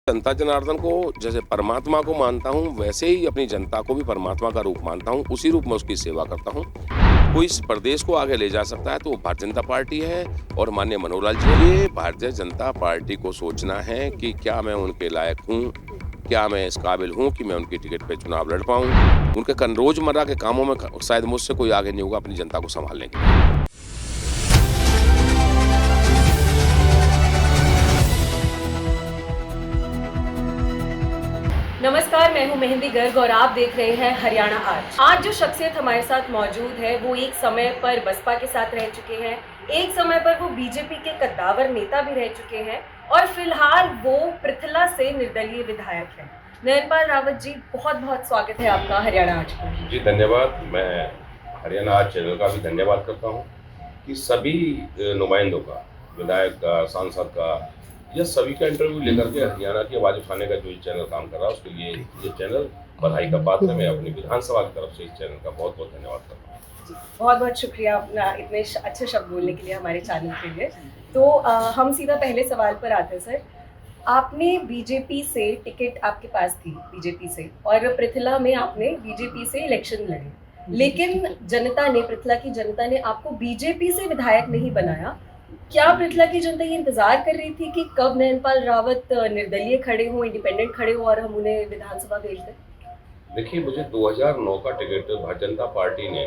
जनता जनार्दन को जैसे परमात्मा को मानता हूँ, वैसे ही अपनी जनता को भी परमात्मा का रूप मानता हूँ, उसी रूप में उसकी सेवा करता हूँ। कोई इस प्रदेश को आगे ले जा सकता है तो वो भारतीय जनता पार्टी है और माननीय मनोहर लाल जी। ये भारतीय जनता पार्टी को सोचना है कि क्या मैं उनके लायक हूँ? क्या मैं इस काबिल हूँ कि मैं उनकी टिकट पे चुनाव लड़ पाऊँ? उनके रोज़मर्रा के कामों में शायद मुझसे कोई आगे नहीं होगा अपनी जनता को सँभालने के लिए। नमस्कार, मैं हूं मेहंदी गर्ग और आप देख रहे हैं हरियाणा आज जो शख्सियत हमारे साथ मौजूद है वो एक समय पर बसपा के साथ रह चुके हैं, एक समय पर वो बीजेपी के कद्दावर नेता भी रह चुके हैं और फिलहाल वो पृथला से निर्दलीय विधायक हैं। नयनपाल रावत जी, बहुत बहुत स्वागत है आपका हरियाणा आज पर। जी धन्यवाद। मैं हरियाणा आज चैनल का भी धन्यवाद करता हूँ कि सभी नुमाइंदों का, विधायक का, सांसद का, यह सभी का इंटरव्यू लेकर के हरियाणा की आवाज़ उठाने का जो ये चैनल काम कर रहा है उसके लिए ये चैनल बधाई का पात्र है। मैं अपनी विधानसभा की तरफ से इस चैनल का बहुत बहुत धन्यवाद करता हूँ। बहुत बहुत शुक्रिया अपना इतने अच्छे शब्द बोलने के लिए हमारे चैनल के लिए। तो हम सीधा पहले सवाल पर आते हैं सर। आपने बीजेपी से टिकट आपके पास थी बीजेपी से और पृथला में आपने बीजेपी से इलेक्शन लड़े, लेकिन जनता ने, पृथला की जनता ने आपको बीजेपी से विधायक नहीं बनाया। क्या पृथला की जनता ये इंतजार कर रही थी कि कब नयनपाल रावत निर्दलीय खड़े हो, इंडिपेंडेंट खड़े हो और हम उन्हें विधानसभा भेज दें? देखिए, मुझे 2009 का टिकट भारतीय जनता पार्टी ने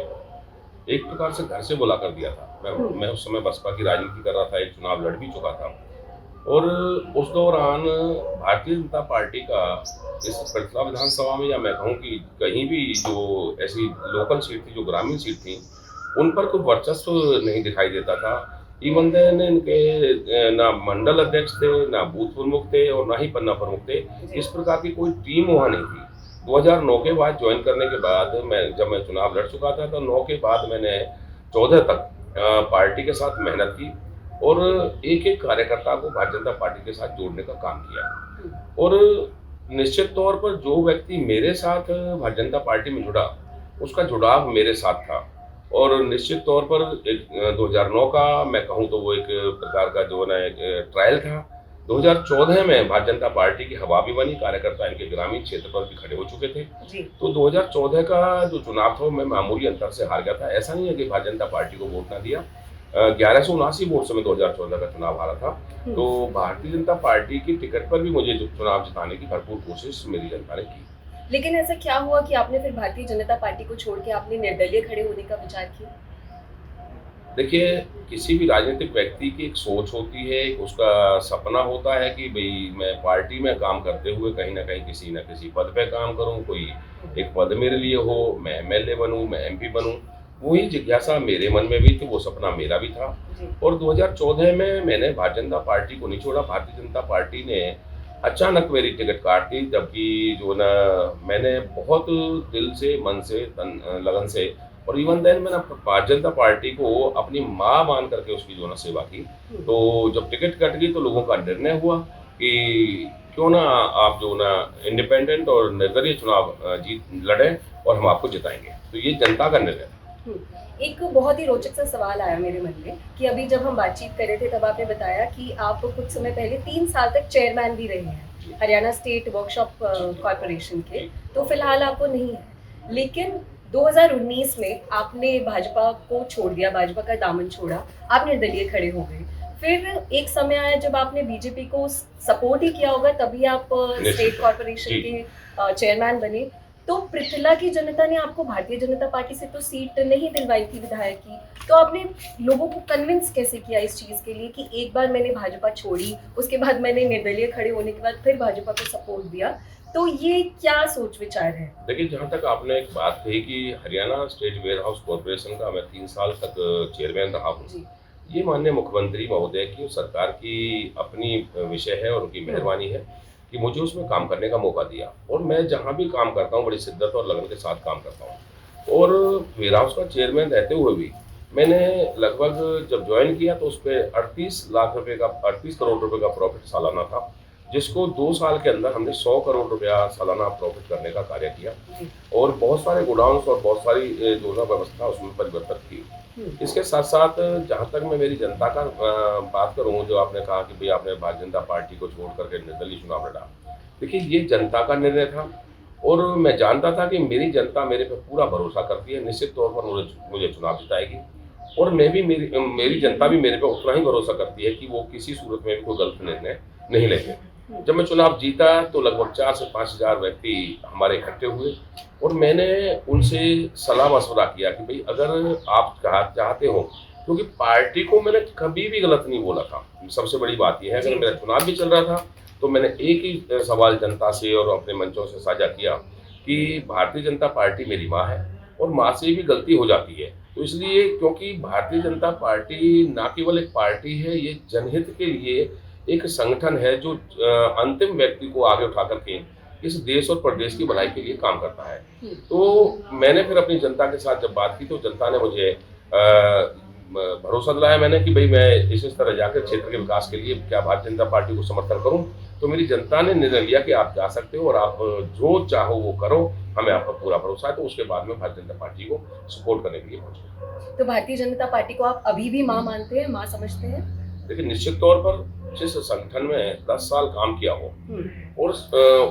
एक प्रकार से घर से बुला कर दिया था। मैं उस समय बसपा की राजनीति कर रहा था, एक चुनाव लड़ भी चुका था और उस दौरान भारतीय जनता पार्टी का इस पृथला विधानसभा में, या मैं कहूँ कि कहीं भी जो ऐसी लोकल सीट थी, जो ग्रामीण सीट थी, उन पर कोई वर्चस्व नहीं दिखाई देता था। इवन देन इनके ना मंडल अध्यक्ष थे, ना बूथ प्रमुख थे और ना ही पन्ना प्रमुख थे। इस प्रकार की कोई टीम वहाँ नहीं थी। 2009 के बाद ज्वाइन करने के बाद जब मैं चुनाव लड़ चुका था तो 9 के बाद मैंने 14 तक पार्टी के साथ मेहनत की और एक-एक कार्यकर्ता को भारतीय जनता पार्टी के साथ जोड़ने का काम किया। और निश्चित तौर पर जो व्यक्ति मेरे साथ भारतीय जनता पार्टी में जुड़ा, उसका जुड़ाव मेरे साथ था। और निश्चित तौर पर एक 2009 का मैं कहूँ तो वो एक प्रकार का जो ना एक ट्रायल था। 2014 में भारतीय जनता पार्टी की हवा भी बनी, कार्यकर्ता इनके ग्रामीण क्षेत्र पर भी खड़े हो चुके थे। तो 2014 का जो चुनाव था मैं मामूली अंतर से हार गया था। ऐसा नहीं है कि भारतीय जनता पार्टी को वोट ना दिया। 1179 वोट से मैं 2014 का चुनाव हारा था। तो भारतीय जनता पार्टी की टिकट पर भी मुझे चुनाव जिताने की भरपूर कोशिश मेरी जनता ने की। लेकिन ऐसा क्या हुआ कि आपने फिर भारतीय जनता पार्टी को छोड़ के आपने निर्दलीय खड़े होने का विचार किया? देखिए, किसी भी राजनीतिक व्यक्ति की एक सोच होती है, एक उसका सपना होता है कि भई मैं पार्टी में काम करते हुए कहीं न कहीं किसी न किसी पद पे काम करूँ, कोई एक पद मेरे लिए हो, मैं एमएलए बनूँ, मैं एमपी बनूँ। वही जिज्ञासा मेरे मन में भी थी, वो सपना मेरा भी था। और 2014 में मैंने भारतीय जनता पार्टी को नहीं छोड़ा। भारतीय जनता पार्टी ने अचानक मेरी टिकट काट दी, जबकि जो ना मैंने बहुत दिल से, मन से, लगन से और इवन देन मैंने भारतीय जनता पार्टी को अपनी माँ मान करके उसकी जो ना सेवा की। तो जब टिकट कट गई तो लोगों का निर्णय हुआ कि क्यों ना आप जो ना इंडिपेंडेंट और निर्दलीय चुनाव जीत लड़ें और हम आपको जिताएंगे। तो ये जनता का निर्णय था। एक बहुत ही रोचक सा सवाल आया मेरे मन में कि अभी जब हम बातचीत कर रहे थे तब आपने बताया कि आप कुछ समय पहले 3 साल तक चेयरमैन भी रहे हैं हरियाणा स्टेट वर्कशॉप कॉर्पोरेशन के, तो फिलहाल आपको नहीं है। लेकिन 2019 में आपने भाजपा को छोड़ दिया, भाजपा का दामन छोड़ा, आप निर्दलीय खड़े हो गए। फिर एक समय आया जब आपने बीजेपी को सपोर्ट ही किया होगा, तभी आप स्टेट कॉर्पोरेशन के चेयरमैन बने। तो पृथला की जनता ने आपको भारतीय जनता पार्टी से तो सीट नहीं दिलवाई थी विधायक की, तो आपने लोगों को कन्विंस कैसे किया इस चीज़ के लिए कि एक बार मैंने भाजपा छोड़ी, उसके बाद मैंने निर्दलीय खड़े होने के बाद फिर भाजपा को सपोर्ट दिया? तो ये क्या सोच विचार है? देखिए, जहाँ तक आपने एक बात कही कि हरियाणा स्टेट वेयरहाउस कॉर्पोरेशन का मैं 3 साल तक चेयरमैन रहा हूँ। ये माननीय मुख्यमंत्री महोदय की और सरकार की अपनी विषय है और उनकी मेहरबानी है कि मुझे उसमें काम करने का मौका दिया। और मैं जहाँ भी काम करता हूँ बड़ी शिद्दत और लगन के साथ काम करता हूँ। और वेयरहाउस का चेयरमैन रहते हुए भी मैंने लगभग जब ज्वाइन किया तो उस पर 38 करोड़ रुपए का प्रॉफिट सालाना था, जिसको 2 साल के अंदर हमने 100 करोड़ रुपया सालाना प्रॉफिट करने का कार्य किया। और बहुत सारे गोडाउन्स और बहुत सारी जो ना व्यवस्था उसमें परिवर्तित की। इसके साथ साथ जहाँ तक मैं मेरी जनता का बात करूँ, जो आपने कहा कि भाई आपने भारतीय जनता पार्टी को छोड़ करके निर्दलीय चुनाव लड़ा, देखिए, ये जनता का निर्णय था और मैं जानता था कि मेरी जनता मेरे पे पूरा भरोसा करती है, निश्चित तौर पर मुझे चुनाव जिताएगी और मैं भी मेरी जनता भी मेरे पे उतना ही भरोसा करती है कि वो किसी सूरत में भी कोई गलत निर्णय नहीं लेंगे। जब मैं चुनाव जीता तो लगभग 4 से 5,000 व्यक्ति हमारे इकट्ठे हुए और मैंने उनसे सलाह-मशवरा किया कि भई अगर आप चाहते हो, क्योंकि पार्टी को मैंने कभी भी गलत नहीं बोला था। सबसे बड़ी बात ये है, अगर जी, मेरा चुनाव भी चल रहा था तो मैंने एक ही सवाल जनता से और अपने मंचों से साझा किया कि भारतीय जनता पार्टी मेरी माँ है और माँ से भी गलती हो जाती है। तो इसलिए, क्योंकि भारतीय जनता पार्टी ना केवल एक पार्टी है, ये जनहित के लिए एक संगठन है जो अंतिम व्यक्ति को आगे उठा कर के इस देश और प्रदेश की भलाई के लिए काम करता है। हुँ, तो मैंने फिर अपनी जनता के साथ जब बात की तो जनता ने मुझे भरोसा दिलाया मैंने कि भई मैं इस तरह जाकर क्षेत्र के विकास के लिए क्या भारतीय जनता पार्टी को समर्थन करूँ। तो मेरी जनता ने निर्णय लिया कि आप जा सकते हो और आप जो चाहो वो करो, हमें आप पर पूरा भरोसा है। तो उसके बाद में भारतीय जनता पार्टी को सपोर्ट करने के लिए पहुँचे। तो भारतीय जनता पार्टी को आप अभी भी माँ मानते हैं, माँ समझते हैं? देखिए, निश्चित तौर पर जिस संगठन में 10 साल काम किया हो हुँ, और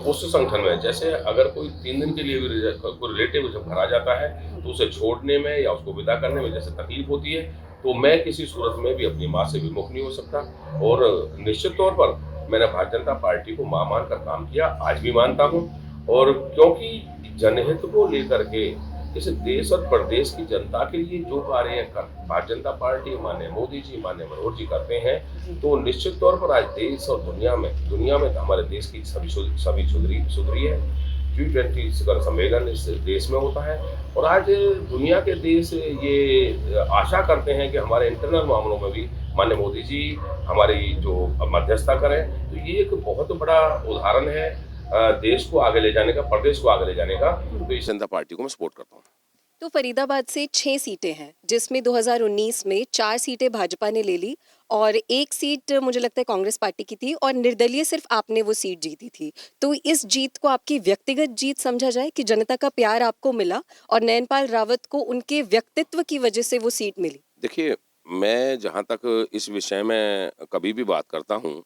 उस संगठन में जैसे अगर कोई 3 दिन के लिए भी कोई रिलेटिव जब घर आ जाता है, तो उसे छोड़ने में या उसको विदा करने में जैसे तकलीफ होती है, तो मैं किसी सूरत में भी अपनी माँ से विमुख नहीं हो सकता और निश्चित तौर पर मैंने भारतीय जनता पार्टी को माँ मानकर काम किया, आज भी मानता हूँ और क्योंकि जनहित को लेकर के इस देश और प्रदेश की जनता के लिए जो कार्य भारतीय जनता पार्टी, माननीय मोदी जी, माननीय मनोहर जी करते हैं, जी, तो निश्चित तौर पर आज देश और दुनिया में तो हमारे देश की सभी सुधरी है। G20 शिखर सम्मेलन इस देश में होता है और आज दुनिया के देश ये आशा करते हैं कि हमारे इंटरनल मामलों में भी माननीय मोदी जी हमारी जो मध्यस्थता करें। तो ये एक बहुत बड़ा उदाहरण है देश को आगे ले जाने का, प्रदेश को आगे ले जाने का। तो इस जनता पार्टी को मैं सपोर्ट करता हूँ। तो फरीदाबाद से 6 सीटें हैं जिसमें 2019 में 4 सीटें भाजपा ने ले ली और 1 सीट मुझे लगता है कांग्रेस पार्टी की थी और निर्दलीय सिर्फ आपने वो सीट जीती थी। तो इस जीत को आपकी व्यक्तिगत जीत समझा जाए कि जनता का प्यार आपको मिला और नयनपाल रावत को उनके व्यक्तित्व की वजह से वो सीट मिली। देखिए, मैं जहाँ तक इस विषय में कभी भी बात करता हूँ,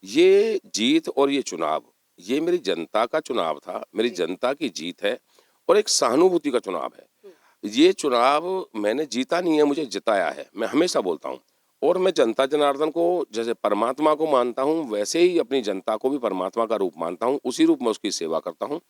ये जीत और ये चुनाव, ये मेरी जनता का चुनाव था, मेरी जी। जनता की जीत है और एक सहानुभूति का चुनाव है। ये चुनाव मैंने जीता नहीं है, मुझे जिताया है, मैं हमेशा बोलता हूँ और मैं जनता जनार्दन को जैसे परमात्मा को मानता हूँ, वैसे ही अपनी जनता को भी परमात्मा का रूप मानता हूँ, उसी रूप में उसकी सेवा करता हूँ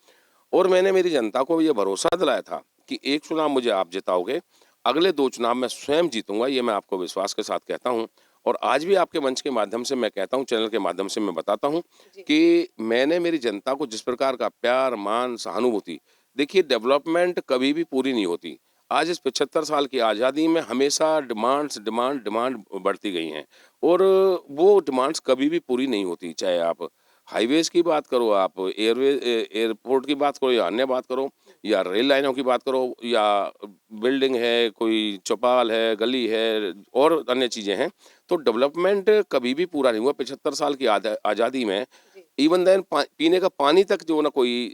और मैंने मेरी जनता को ये भरोसा दिलाया था कि एक चुनाव मुझे आप जिताओगे, अगले 2 चुनाव मैं स्वयं जीतूँगा, ये मैं आपको विश्वास के साथ कहता हूँ और आज भी आपके मंच के माध्यम से मैं कहता हूँ, चैनल के माध्यम से मैं बताता हूँ जी। कि मैंने मेरी जनता को जिस प्रकार का प्यार, मान, सहानुभूति, देखिए डेवलपमेंट कभी भी पूरी नहीं होती। आज इस 75 साल की आज़ादी में हमेशा डिमांड बढ़ती गई हैं और वो डिमांड्स कभी भी पूरी नहीं होती। चाहे आप हाईवेज़ की बात करो, आप एयरपोर्ट की बात करो या अन्य बात करो या रेल लाइनों की बात करो या बिल्डिंग है, कोई चौपाल है, गली है और अन्य चीज़ें हैं। तो डेवलपमेंट कभी भी पूरा नहीं हुआ। 75 साल की आज़ादी में जी। इवन देन पीने का पानी तक जो ना कोई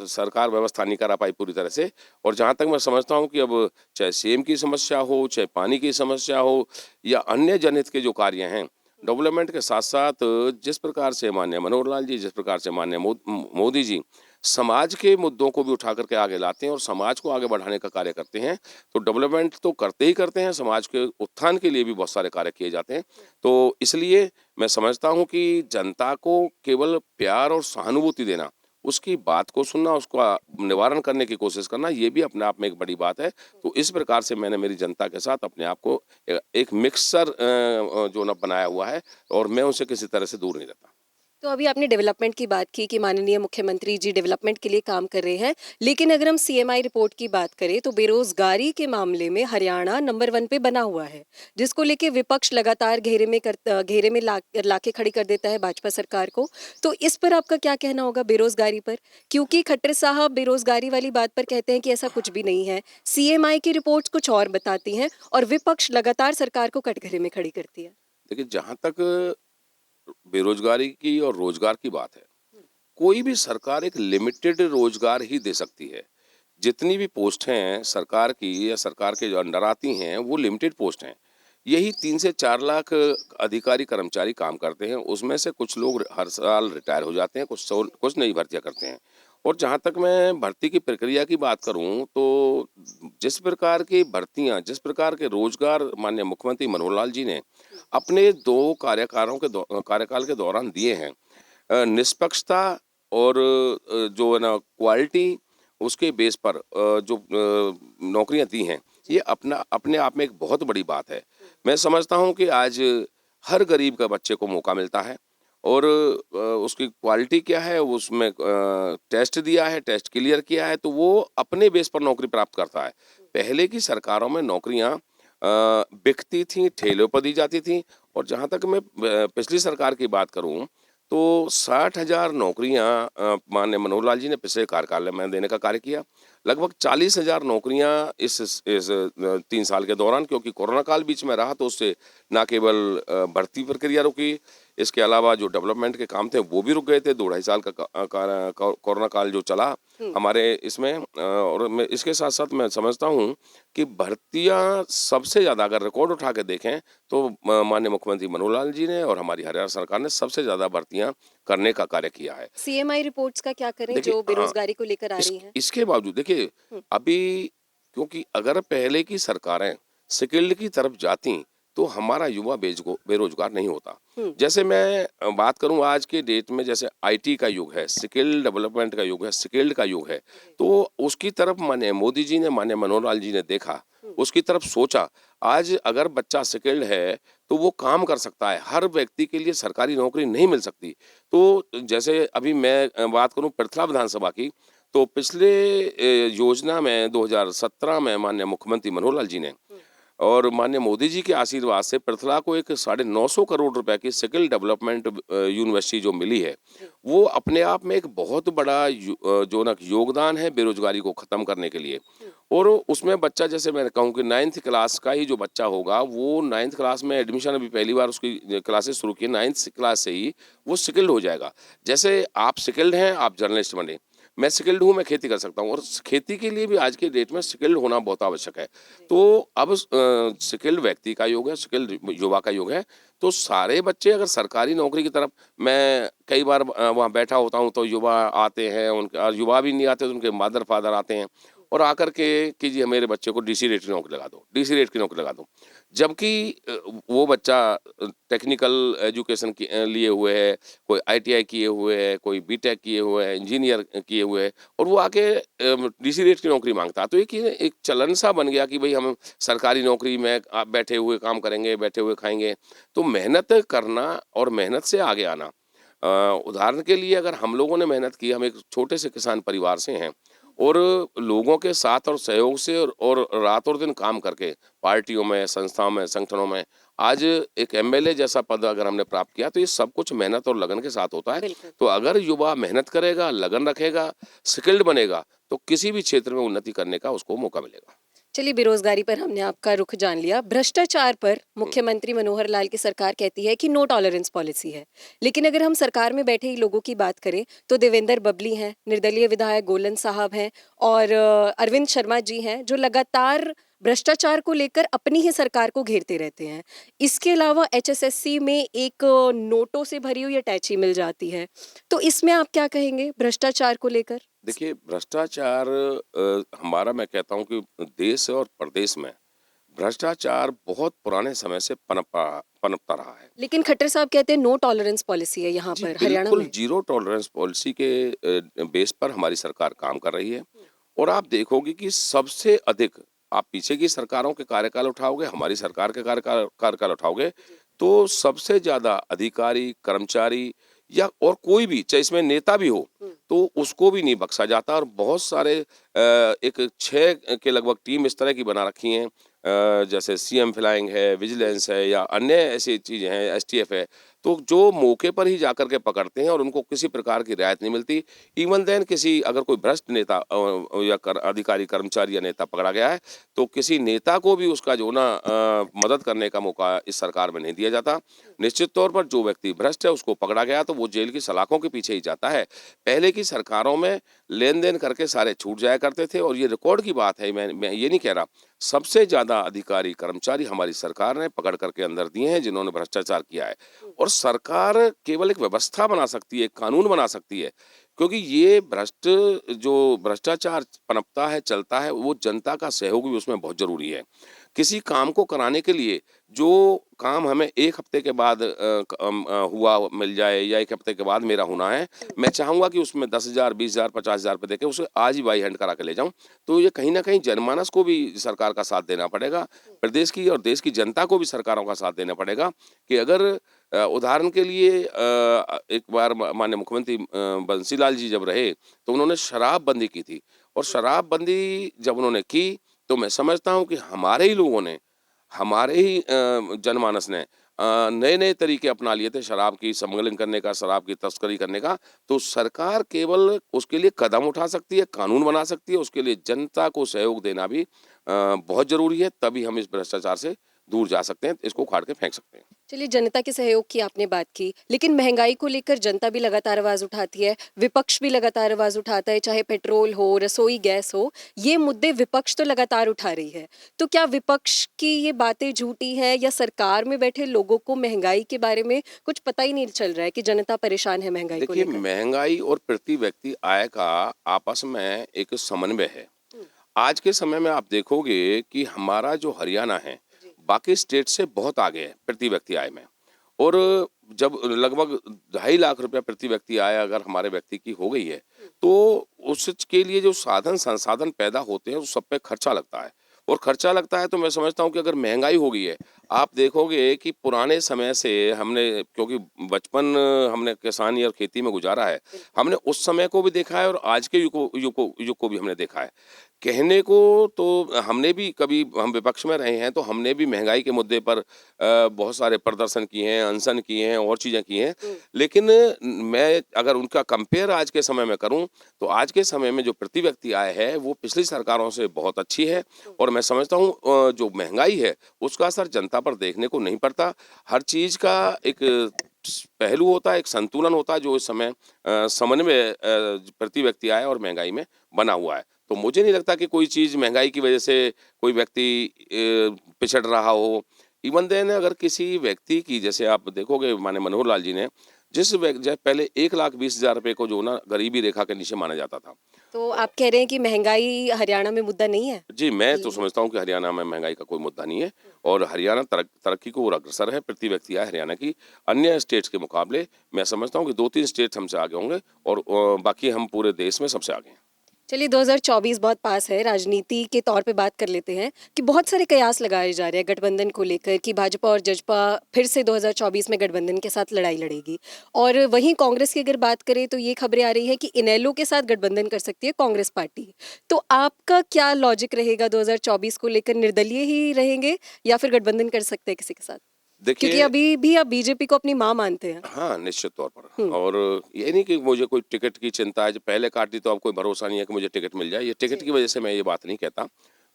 सरकार व्यवस्था नहीं करा पाई पूरी तरह से और जहाँ तक मैं समझता हूँ कि अब चाहे सेम की समस्या हो, चाहे पानी की समस्या हो या अन्य जनहित के जो कार्य हैं, डेवलपमेंट के साथ-साथ जिस प्रकार से माननीय मनोहर लाल जी, जिस प्रकार से माननीय मोदी जी समाज के मुद्दों को भी उठा कर के आगे लाते हैं और समाज को आगे बढ़ाने का कार्य करते हैं, तो डेवलपमेंट तो करते ही करते हैं, समाज के उत्थान के लिए भी बहुत सारे कार्य किए जाते हैं। तो इसलिए मैं समझता हूँ कि जनता को केवल प्यार और सहानुभूति देना, उसकी बात को सुनना, उसका निवारण करने की कोशिश करना, ये भी अपने आप में एक बड़ी बात है। तो इस प्रकार से मैंने मेरी जनता के साथ अपने आप को एक मिक्सर जो ना बनाया हुआ है और मैं उनसे किसी तरह से दूर नहीं रहता। तो अभी आपने डेवलपमेंट की बात की कि माननीय मुख्यमंत्री जी डेवलपमेंट के लिए काम कर रहे हैं, लेकिन अगर हम सीएमआई रिपोर्ट की बात करें तो बेरोजगारी के मामले में हरियाणा नंबर 1 पे बना हुआ है, जिसको लेके विपक्ष लगातार घेरे में लाके खड़ी कर देता है भाजपा सरकार को। तो इस पर आपका क्या कहना होगा बेरोजगारी पर? क्योंकि खट्टर साहब बेरोजगारी वाली बात पर कहते हैं कि ऐसा कुछ भी नहीं है, सीएमआई की रिपोर्ट्स कुछ और बताती हैं और विपक्ष लगातार सरकार को कटघरे में खड़ी करती है। देखिए, जहाँ तक बेरोजगारी की और रोजगार की बात है, कोई भी सरकार एक लिमिटेड रोजगार ही दे सकती है। जितनी भी पोस्ट हैं सरकार की या सरकार के जो अंडर आती हैं, वो लिमिटेड पोस्ट हैं। यही 3 से 4 लाख अधिकारी कर्मचारी काम करते हैं। उसमें से कुछ लोग हर साल रिटायर हो जाते हैं, कुछ नई भर्तियाँ करते हैं। और जहाँ तक मैं भर्ती की प्रक्रिया की बात करूँ, तो जिस प्रकार की भर्तियाँ, जिस प्रकार के रोज़गार माननीय मुख्यमंत्री मनोहर लाल जी ने अपने 2 कार्यकाल के दौरान दिए हैं, निष्पक्षता और जो है ना क्वालिटी, उसके बेस पर जो नौकरियाँ दी हैं, ये अपने आप में एक बहुत बड़ी बात है। मैं समझता हूँ कि आज हर गरीब का बच्चे को मौका मिलता है और उसकी क्वालिटी क्या है, उसमें टेस्ट दिया है, टेस्ट क्लियर किया है, तो वो अपने बेस पर नौकरी प्राप्त करता है। पहले की सरकारों में नौकरियाँ बिकती थीं, ठेलों पर दी जाती थीं। और जहाँ तक मैं पिछली सरकार की बात करूँ, तो 60,000 नौकरियाँ माननीय मनोहर लाल जी ने पिछले कार्यकाल में देने का कार्य किया। लगभग 40,000 नौकरियाँ इस 3 साल के दौरान, क्योंकि कोरोना काल बीच में रहा, तो उससे ना केवल भर्ती प्रक्रिया रुकी, इसके अलावा जो डेवलपमेंट के काम थे वो भी रुक गए थे। 2 ढाई साल का कोरोना काल जो चला हमारे इसमें, और मैं इसके साथ-साथ मैं समझता हूँ कि भर्तियाँ सबसे ज़्यादा अगर रिकॉर्ड उठा के देखें, तो माननीय मुख्यमंत्री मनोहर लाल जी ने और हमारी हरियाणा सरकार ने सबसे ज़्यादा भर्तियाँ करने का कार्य किया है। सीएमआई रिपोर्ट्स का क्या करें देखिए, जो हाँ, बेरोजगारी को लेकर आ रही हैं? इसके बावजूद देखिए, हुँ, अभी क्योंकि अगर पहले की सरकारें स्किल्ड की तरफ जाती, तो हमारा युवा बेरोजगार नहीं होता। हुँ, जैसे मैं बात करूं, आज के डेट में जैसे आईटी का युग है, स्किल डेवलपमेंट का युग है, स्किल्ड का युग है, तो उसकी तरफ माननीय मोदी जी ने, माननीय मनोहर लाल जी ने देखा, हुँ, उसकी तरफ सोचा। आज अगर बच्चा स्किल्ड है तो वो काम कर सकता है। हर व्यक्ति के लिए सरकारी नौकरी नहीं मिल सकती। तो जैसे अभी मैं बात करूं पृथला विधानसभा की, तो पिछले योजना में 2017 में माननीय मुख्यमंत्री मनोहर लाल जी ने हुँ, और माननीय मोदी जी के आशीर्वाद से पृथला को एक 950 करोड़ रुपए की स्किल डेवलपमेंट यूनिवर्सिटी जो मिली है, जी, वो अपने आप में एक बहुत बड़ा जो ना योगदान है बेरोजगारी को खत्म करने के लिए। हुँ, और उसमें बच्चा, जैसे मैं कहूँ कि 9th क्लास का ही जो बच्चा होगा, वो 9th क्लास में एडमिशन, अभी पहली बार उसकी क्लासेस शुरू की, 9th क्लास से ही वो स्किल्ड हो जाएगा। जैसे आप स्किल्ड हैं, आप जर्नलिस्ट बने, मैं स्किल्ड हूँ, मैं खेती कर सकता हूँ, और खेती के लिए भी आज के डेट में स्किल्ड होना बहुत आवश्यक है। तो अब स्किल्ड व्यक्ति का योग है, स्किल्ड युवा का योग है, तो सारे बच्चे अगर सरकारी नौकरी की तरफ, मैं कई बार वहाँ बैठा होता हूँ, तो युवा आते हैं, उनके और युवा भी नहीं आते तो उनके मदर फादर आते हैं और आकर के कि जी मेरे बच्चे को डीसी रेट की नौकरी लगा दो, डीसी रेट की नौकरी लगा दो। जबकि वो बच्चा टेक्निकल एजुकेशन लिए हुए है, कोई आईटीआई किए हुए है, कोई बीटेक किए हुए है, इंजीनियर किए हुए है, और वो आके डीसी रेट की नौकरी माँगता है। तो एक चलन सा बन गया कि भई हम सरकारी नौकरी में आप बैठे हुए काम करेंगे, बैठे हुए खाएँगे। तो मेहनत करना और मेहनत से आगे आना, उदाहरण के लिए अगर हम लोगों ने मेहनत की, हम एक छोटे से किसान परिवार से हैं, और लोगों के साथ और सहयोग से और रात और दिन काम करके पार्टियों में, संस्थाओं में, संगठनों में आज एक एमएलए जैसा पद अगर हमने प्राप्त किया, तो ये सब कुछ मेहनत और लगन के साथ होता है। बिल्कुल। तो अगर युवा मेहनत करेगा, लगन रखेगा, स्किल्ड बनेगा, तो किसी भी क्षेत्र में उन्नति करने का उसको मौका मिलेगा। चलिए, बेरोजगारी पर हमने आपका रुख जान लिया। भ्रष्टाचार पर हुँ। मुख्यमंत्री मनोहर लाल की सरकार कहती है कि नो टॉलरेंस पॉलिसी है। लेकिन अगर हम सरकार में बैठे ही लोगों की बात करें तो देवेंद्र बबली हैं, निर्दलीय विधायक गोलन साहब हैं और अरविंद शर्मा जी हैं जो लगातार भ्रष्टाचार को लेकर अपनी ही सरकार को घेरते रहते हैं। इसके अलावा एचएसएससी में एक नोटों से भरी हुई अटैची मिल जाती है। तो इसमें आप क्या कहेंगे भ्रष्टाचार को लेकर? देखिए, भ्रष्टाचार हमारा, मैं कहता हूँ कि देश और प्रदेश में भ्रष्टाचार बहुत पुराने समय से पनपता रहा है। लेकिन खट्टर साहब कहते हैं नो टॉलरेंस पॉलिसी है यहाँ जी, पर हरियाणा बिल्कुल में। ज़ीरो टॉलरेंस पॉलिसी के बेस पर हमारी सरकार काम कर रही है। और आप देखोगे कि सबसे अधिक, आप पीछे की सरकारों के कार्यकाल उठाओगे, हमारी सरकार के कार्यकाल उठाओगे, तो सबसे ज़्यादा अधिकारी, कर्मचारी या और कोई भी, चाहे इसमें नेता भी हो, हुँ, तो उसको भी नहीं बख्शा जाता। और बहुत सारे एक 6 के लगभग टीम इस तरह की बना रखी हैं, जैसे सीएम फ्लाइंग है, विजिलेंस है या अन्य ऐसी चीज़ें हैं, एसटीएफ है। तो जो मौके पर ही जाकर के पकड़ते हैं और उनको किसी प्रकार की रियायत नहीं मिलती। इवन देन किसी अगर कोई भ्रष्ट नेता या अधिकारी कर्मचारी या नेता पकड़ा गया है, तो किसी नेता को भी उसका जो ना मदद करने का मौका इस सरकार में नहीं दिया जाता। निश्चित तौर पर जो व्यक्ति भ्रष्ट है उसको पकड़ा गया तो वो जेल की सलाखों के पीछे ही जाता है। पहले की सरकारों में लेन देन करके सारे छूट जाया करते थे और ये रिकॉर्ड की बात है, मैं ये नहीं कह रहा। सबसे ज्यादा अधिकारी कर्मचारी हमारी सरकार ने पकड़ करके अंदर दिए हैं जिन्होंने भ्रष्टाचार किया है। और सरकार केवल एक व्यवस्था बना सकती है, एक कानून बना सकती है, क्योंकि ये जो भ्रष्टाचार पनपता है, चलता है, वो जनता का सहयोग भी उसमें बहुत जरूरी है। किसी काम को कराने के लिए जो काम हमें 1 हफ्ते के बाद हुआ मिल जाए या 1 हफ्ते के बाद मेरा होना है, मैं चाहूँगा कि उसमें 10,000, 20,000, 50,000 रुपए देके उसे आज ही बाई हैंड करा के ले जाऊँ। तो ये कहीं न कहीं जनमानस को भी सरकार का साथ देना पड़ेगा, प्रदेश की और देश की जनता को भी सरकारों का साथ देना पड़ेगा कि अगर उदाहरण के लिए एक बार माननीय मुख्यमंत्री बंसीलाल जी जब रहे, तो उन्होंने शराबबंदी की थी और शराबबंदी जब उन्होंने की, तो मैं समझता हूँ कि हमारे ही लोगों ने, हमारे ही जनमानस ने नए-नए तरीके अपना लिए थे शराब की स्मगलिंग करने का, शराब की तस्करी करने का। तो सरकार केवल उसके लिए कदम उठा सकती है, कानून बना सकती है, उसके लिए जनता को सहयोग देना भी बहुत ज़रूरी है, तभी हम इस भ्रष्टाचार से दूर जा सकते हैं, इसको उखाड़ के फेंक सकते हैं। चलिए, जनता के सहयोग की आपने बात की, लेकिन महंगाई को लेकर जनता भी लगातार आवाज उठाती है, विपक्ष भी लगातार आवाज उठाता है, चाहे पेट्रोल हो, रसोई गैस हो, ये मुद्दे विपक्ष तो लगातार उठा रही है। तो क्या विपक्ष की ये बातें झूठी हैं या सरकार में बैठे लोगों को महंगाई के बारे में कुछ पता ही नहीं चल रहा है कि जनता परेशान है महंगाई को देखिए, लेकर? महंगाई और प्रति व्यक्ति आय का आपस में एक समन्वय है। आज के समय में आप देखोगे कि हमारा जो हरियाणा है, बाकी स्टेट से बहुत आगे है प्रति व्यक्ति आय में। और जब लगभग 2.5 लाख रुपया प्रति व्यक्ति आय अगर हमारे व्यक्ति की हो गई है, तो उसके लिए जो साधन संसाधन पैदा होते हैं उस सब पे खर्चा लगता है और खर्चा लगता है। तो मैं समझता हूँ कि अगर महंगाई हो गई है, आप देखोगे कि पुराने समय से हमने, क्योंकि बचपन हमने किसानी और खेती में गुजारा है, हमने उस समय को भी देखा है और आज के युग को भी हमने देखा है। कहने को तो हमने भी कभी, हम विपक्ष में रहे हैं तो हमने भी महंगाई के मुद्दे पर बहुत सारे प्रदर्शन किए हैं, अनशन किए हैं और चीज़ें की हैं। लेकिन मैं अगर उनका कंपेयर आज के समय में करूं, तो आज के समय में जो प्रति व्यक्ति आय है वो पिछली सरकारों से बहुत अच्छी है। और मैं समझता हूं जो महंगाई है उसका असर जनता पर देखने को नहीं पड़ता। हर चीज़ का एक पहलू होता है, एक संतुलन होता है जो इस समय समन्वय प्रति व्यक्ति आय और महंगाई में बना हुआ है। तो मुझे नहीं लगता कि कोई चीज़ महंगाई की वजह से कोई व्यक्ति पिछड़ रहा हो। इवन देन अगर किसी व्यक्ति की, जैसे आप देखोगे माननीय मनोहर लाल जी ने, जब पहले 1,20,000 रुपए को जो ना गरीबी रेखा के नीचे माना जाता था। तो आप कह रहे हैं कि महंगाई हरियाणा में मुद्दा नहीं है? जी, मैं तो समझता हूँ कि हरियाणा में महंगाई का कोई मुद्दा नहीं है और हरियाणा तरक्की को ओर अग्रसर है। प्रति व्यक्ति आय हरियाणा की अन्य स्टेट्स के मुकाबले मैं समझता हूँ कि 2-3 स्टेट्स हमसे आगे होंगे और बाकी हम पूरे देश में सबसे आगे हैं। चलिए, 2024 बहुत पास है, राजनीति के तौर पे बात कर लेते हैं कि बहुत सारे कयास लगाए जा रहे हैं गठबंधन को लेकर कि भाजपा और जजपा फिर से 2024 में गठबंधन के साथ लड़ाई लड़ेगी। और वहीं कांग्रेस की अगर बात करें तो ये खबरें आ रही है कि इनेलो के साथ गठबंधन कर सकती है कांग्रेस पार्टी। तो आपका क्या लॉजिक रहेगा 2024 को लेकर? निर्दलीय ही रहेंगे या फिर गठबंधन कर सकते हैं किसी के साथ? क्योंकि देखिए, अभी भी आप बीजेपी को अपनी माँ मानते हैं। हाँ, निश्चित तौर पर। और ये नहीं कि मुझे कोई टिकट की चिंता है, जो पहले काटी तो अब कोई भरोसा नहीं है कि मुझे टिकट मिल जाए। ये टिकट की वजह से मैं ये बात नहीं कहता।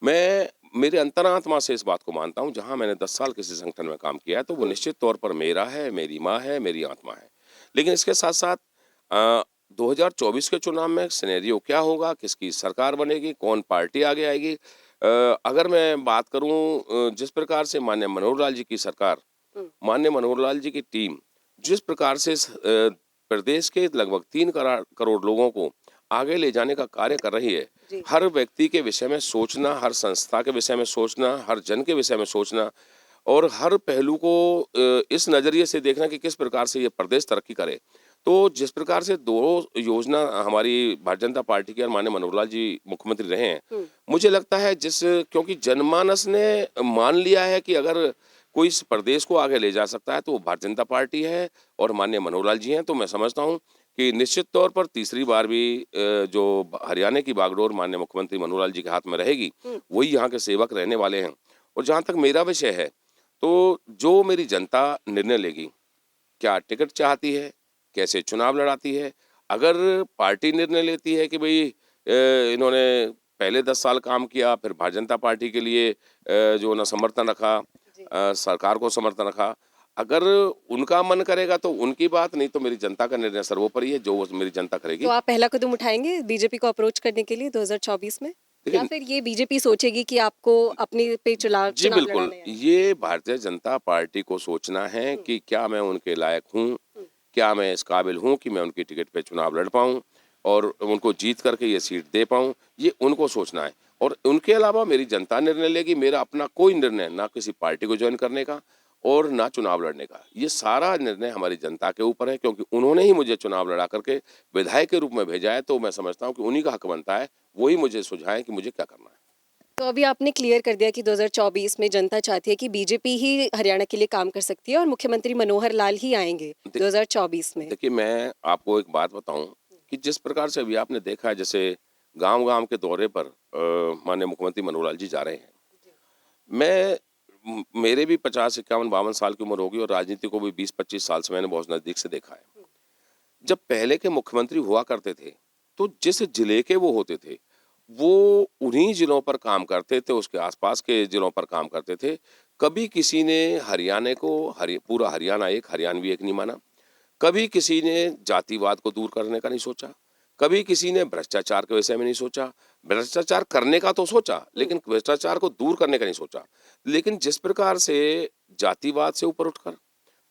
मैं मेरे अंतरात्मा से इस बात को मानता हूँ, जहाँ मैंने 10 साल किसी संगठन में काम किया है तो वो निश्चित तौर पर मेरा है, मेरी माँ है, मेरी आत्मा है। लेकिन इसके साथ-साथ 2024 के चुनाव में सिनेरियो क्या होगा, किसकी सरकार बनेगी, कौन पार्टी आगे आएगी, अगर मैं बात करूँ जिस प्रकार से माननीय मनोहर लाल जी की सरकार, माननीय मनोहर लाल जी की टीम जिस प्रकार से इस प्रदेश के लगभग 3 करोड़ लोगों को आगे ले जाने का कार्य कर रही है, हर व्यक्ति के विषय में सोचना, हर संस्था के विषय में सोचना, हर जन के विषय में सोचना और हर पहलू को इस नज़रिए से देखना कि किस प्रकार से ये प्रदेश तरक्की करे। तो जिस प्रकार से 2 योजना हमारी भारतीय जनता पार्टी की और माननीय मनोहर लाल जी मुख्यमंत्री रहे हैं, मुझे लगता है क्योंकि जनमानस ने मान लिया है कि अगर कोई इस प्रदेश को आगे ले जा सकता है तो वो भारतीय जनता पार्टी है और माननीय मनोहर लाल जी हैं। तो मैं समझता हूँ कि निश्चित तौर पर तीसरी बार भी जो हरियाणा की बागडोर माननीय मुख्यमंत्री मनोहर लाल जी के हाथ में रहेगी, वही यहाँ के सेवक रहने वाले हैं। और जहाँ तक मेरा विषय है, तो जो मेरी जनता निर्णय लेगी क्या टिकट चाहती है, कैसे चुनाव लड़ाती है। अगर पार्टी निर्णय लेती है कि भाई इन्होंने पहले 10 साल काम किया, फिर भारतीय जनता पार्टी के लिए जो ना समर्थन रखा, सरकार को समर्थन रखा, अगर उनका मन करेगा तो उनकी बात, नहीं तो मेरी जनता का निर्णय सर्वोपरि है, जो मेरी जनता करेगी। तो आप पहला कदम उठाएंगे बीजेपी को अप्रोच करने के लिए 2024 में, या देखिए, फिर ये बीजेपी सोचेगी कि आपको अपने पे चुनाव जी चुनाव बिल्कुल, लड़ाने हैं? ये भारतीय जनता पार्टी को सोचना है कि क्या मैं उनके लायक हूँ, क्या मैं इस काबिल हूँ कि मैं उनकी टिकट पे चुनाव लड़ पाऊँ और उनको जीत करके ये सीट दे पाऊँ, ये उनको सोचना है। और उनके अलावा मेरी जनता निर्णय लेगी। मेरा अपना कोई निर्णय ना किसी पार्टी को ज्वाइन करने का और ना चुनाव लड़ने का, ये सारा निर्णय हमारी जनता के ऊपर है, क्योंकि उन्होंने ही मुझे चुनाव लड़ा करके विधायक के रूप में भेजा है। तो मैं समझता हूँ कि उन्हीं का हक बनता है, वही मुझे सुझाएं कि मुझे क्या करना है। तो अभी आपने क्लियर कर दिया कि 2024 में जनता चाहती है कि बीजेपी ही हरियाणा के लिए काम कर सकती है और मुख्यमंत्री मनोहर लाल ही आएंगे 2024 में। देखिए, मैं आपको एक बात बताऊं कि जिस प्रकार से अभी आपने देखा है, जैसे गांव-गांव के दौरे पर माननीय मुख्यमंत्री मनोहर लाल जी जा रहे हैं। मेरे भी 50, 51, 52 साल की उम्र होगी और राजनीति को भी 20-25 साल से मैंने बहुत नजदीक से देखा है। जब पहले के मुख्यमंत्री हुआ करते थे, तो जिस जिले के वो होते थे, वो उन्हीं जिलों पर काम करते थे, उसके आसपास के जिलों पर काम करते थे। कभी किसी ने हरियाणा को पूरा हरियाणा एक, हरियाणवी एक नहीं माना। कभी किसी ने जातिवाद को दूर करने का नहीं सोचा, कभी किसी ने भ्रष्टाचार के विषय में नहीं सोचा। भ्रष्टाचार करने का तो सोचा, लेकिन भ्रष्टाचार को दूर करने का नहीं सोचा। लेकिन जिस प्रकार से जातिवाद से ऊपर उठकर,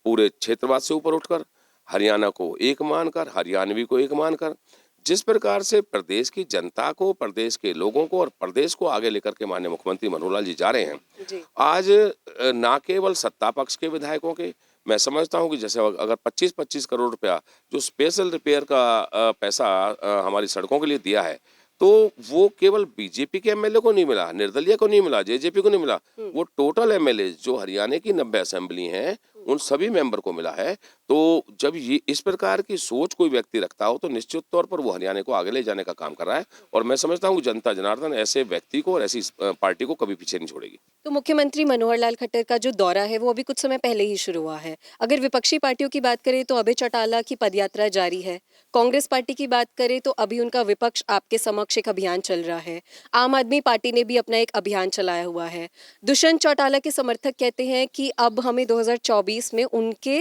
पूरे क्षेत्रवाद से ऊपर उठकर, हरियाणा को एक मानकर, हरियाणवी को एक मानकर, जिस प्रकार से प्रदेश की जनता को, प्रदेश के लोगों को और प्रदेश को आगे लेकर के माननीय मुख्यमंत्री मनोहर लाल जी जा रहे हैं, जी। आज ना केवल सत्ता पक्ष के विधायकों के, मैं समझता हूं कि जैसे अगर 25-25 करोड़ रुपया जो स्पेशल रिपेयर का पैसा हमारी सड़कों के लिए दिया है, तो वो केवल बीजेपी के एमएलए को नहीं मिला, निर्दलीय को नहीं मिला, जेजेपी को नहीं मिला, वो टोटल एमएलए जो हरियाणा की 90 असेंबली हैं, उन सभी मेंबर को मिला है। तो जब ये इस प्रकार की सोच कोई व्यक्ति रखता हो, तो निश्चित तौर पर वो हरियाणा को आगे ले जाने का काम कर रहा है। और मैं समझता हूँ जनता जनार्दन ऐसे व्यक्ति को और ऐसी पार्टी को कभी पीछे नहीं छोड़ेगी। तो मुख्यमंत्री मनोहर लाल खट्टर का जो दौरा है वो अभी कुछ समय पहले ही शुरू हुआ है। अगर विपक्षी पार्टियों की बात करें तो अभय चौटाला की पदयात्रा जारी है। कांग्रेस पार्टी की बात करें तो अभी उनका विपक्ष आपके समक्ष एक अभियान चल रहा है। आम आदमी पार्टी ने भी अपना एक अभियान चलाया हुआ है। दुष्यंत चौटाला के समर्थक कहते हैं कि अब हमें 2024 में उनके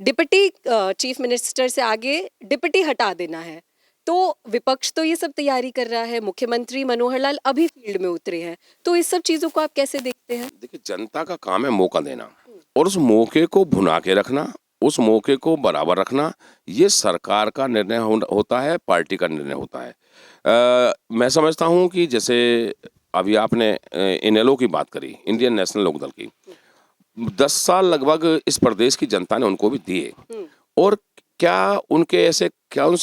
डिप्टी चीफ मिनिस्टर से आगे डिप्टी हटा देना है। तो विपक्ष तो ये सब तैयारी कर रहा है, मुख्यमंत्री मनोहर लाल अभी फील्ड में उतरे हैं, तो इस सब चीजों को आप कैसे देखते हैं? देखिए, जनता का काम है मौका देना और उस मौके को भुना के रखना, उस मौके को बराबर रखना, ये सरकार का निर्णय होता है, पार्टी का निर्णय होता है। मैं समझता हूँ कि जैसे अभी आपने इनेलो की बात करी, इंडियन नेशनल लोकदल की, 10 साल लगभग इस प्रदेश की जनता ने उनको भी दिए और क्या उनसे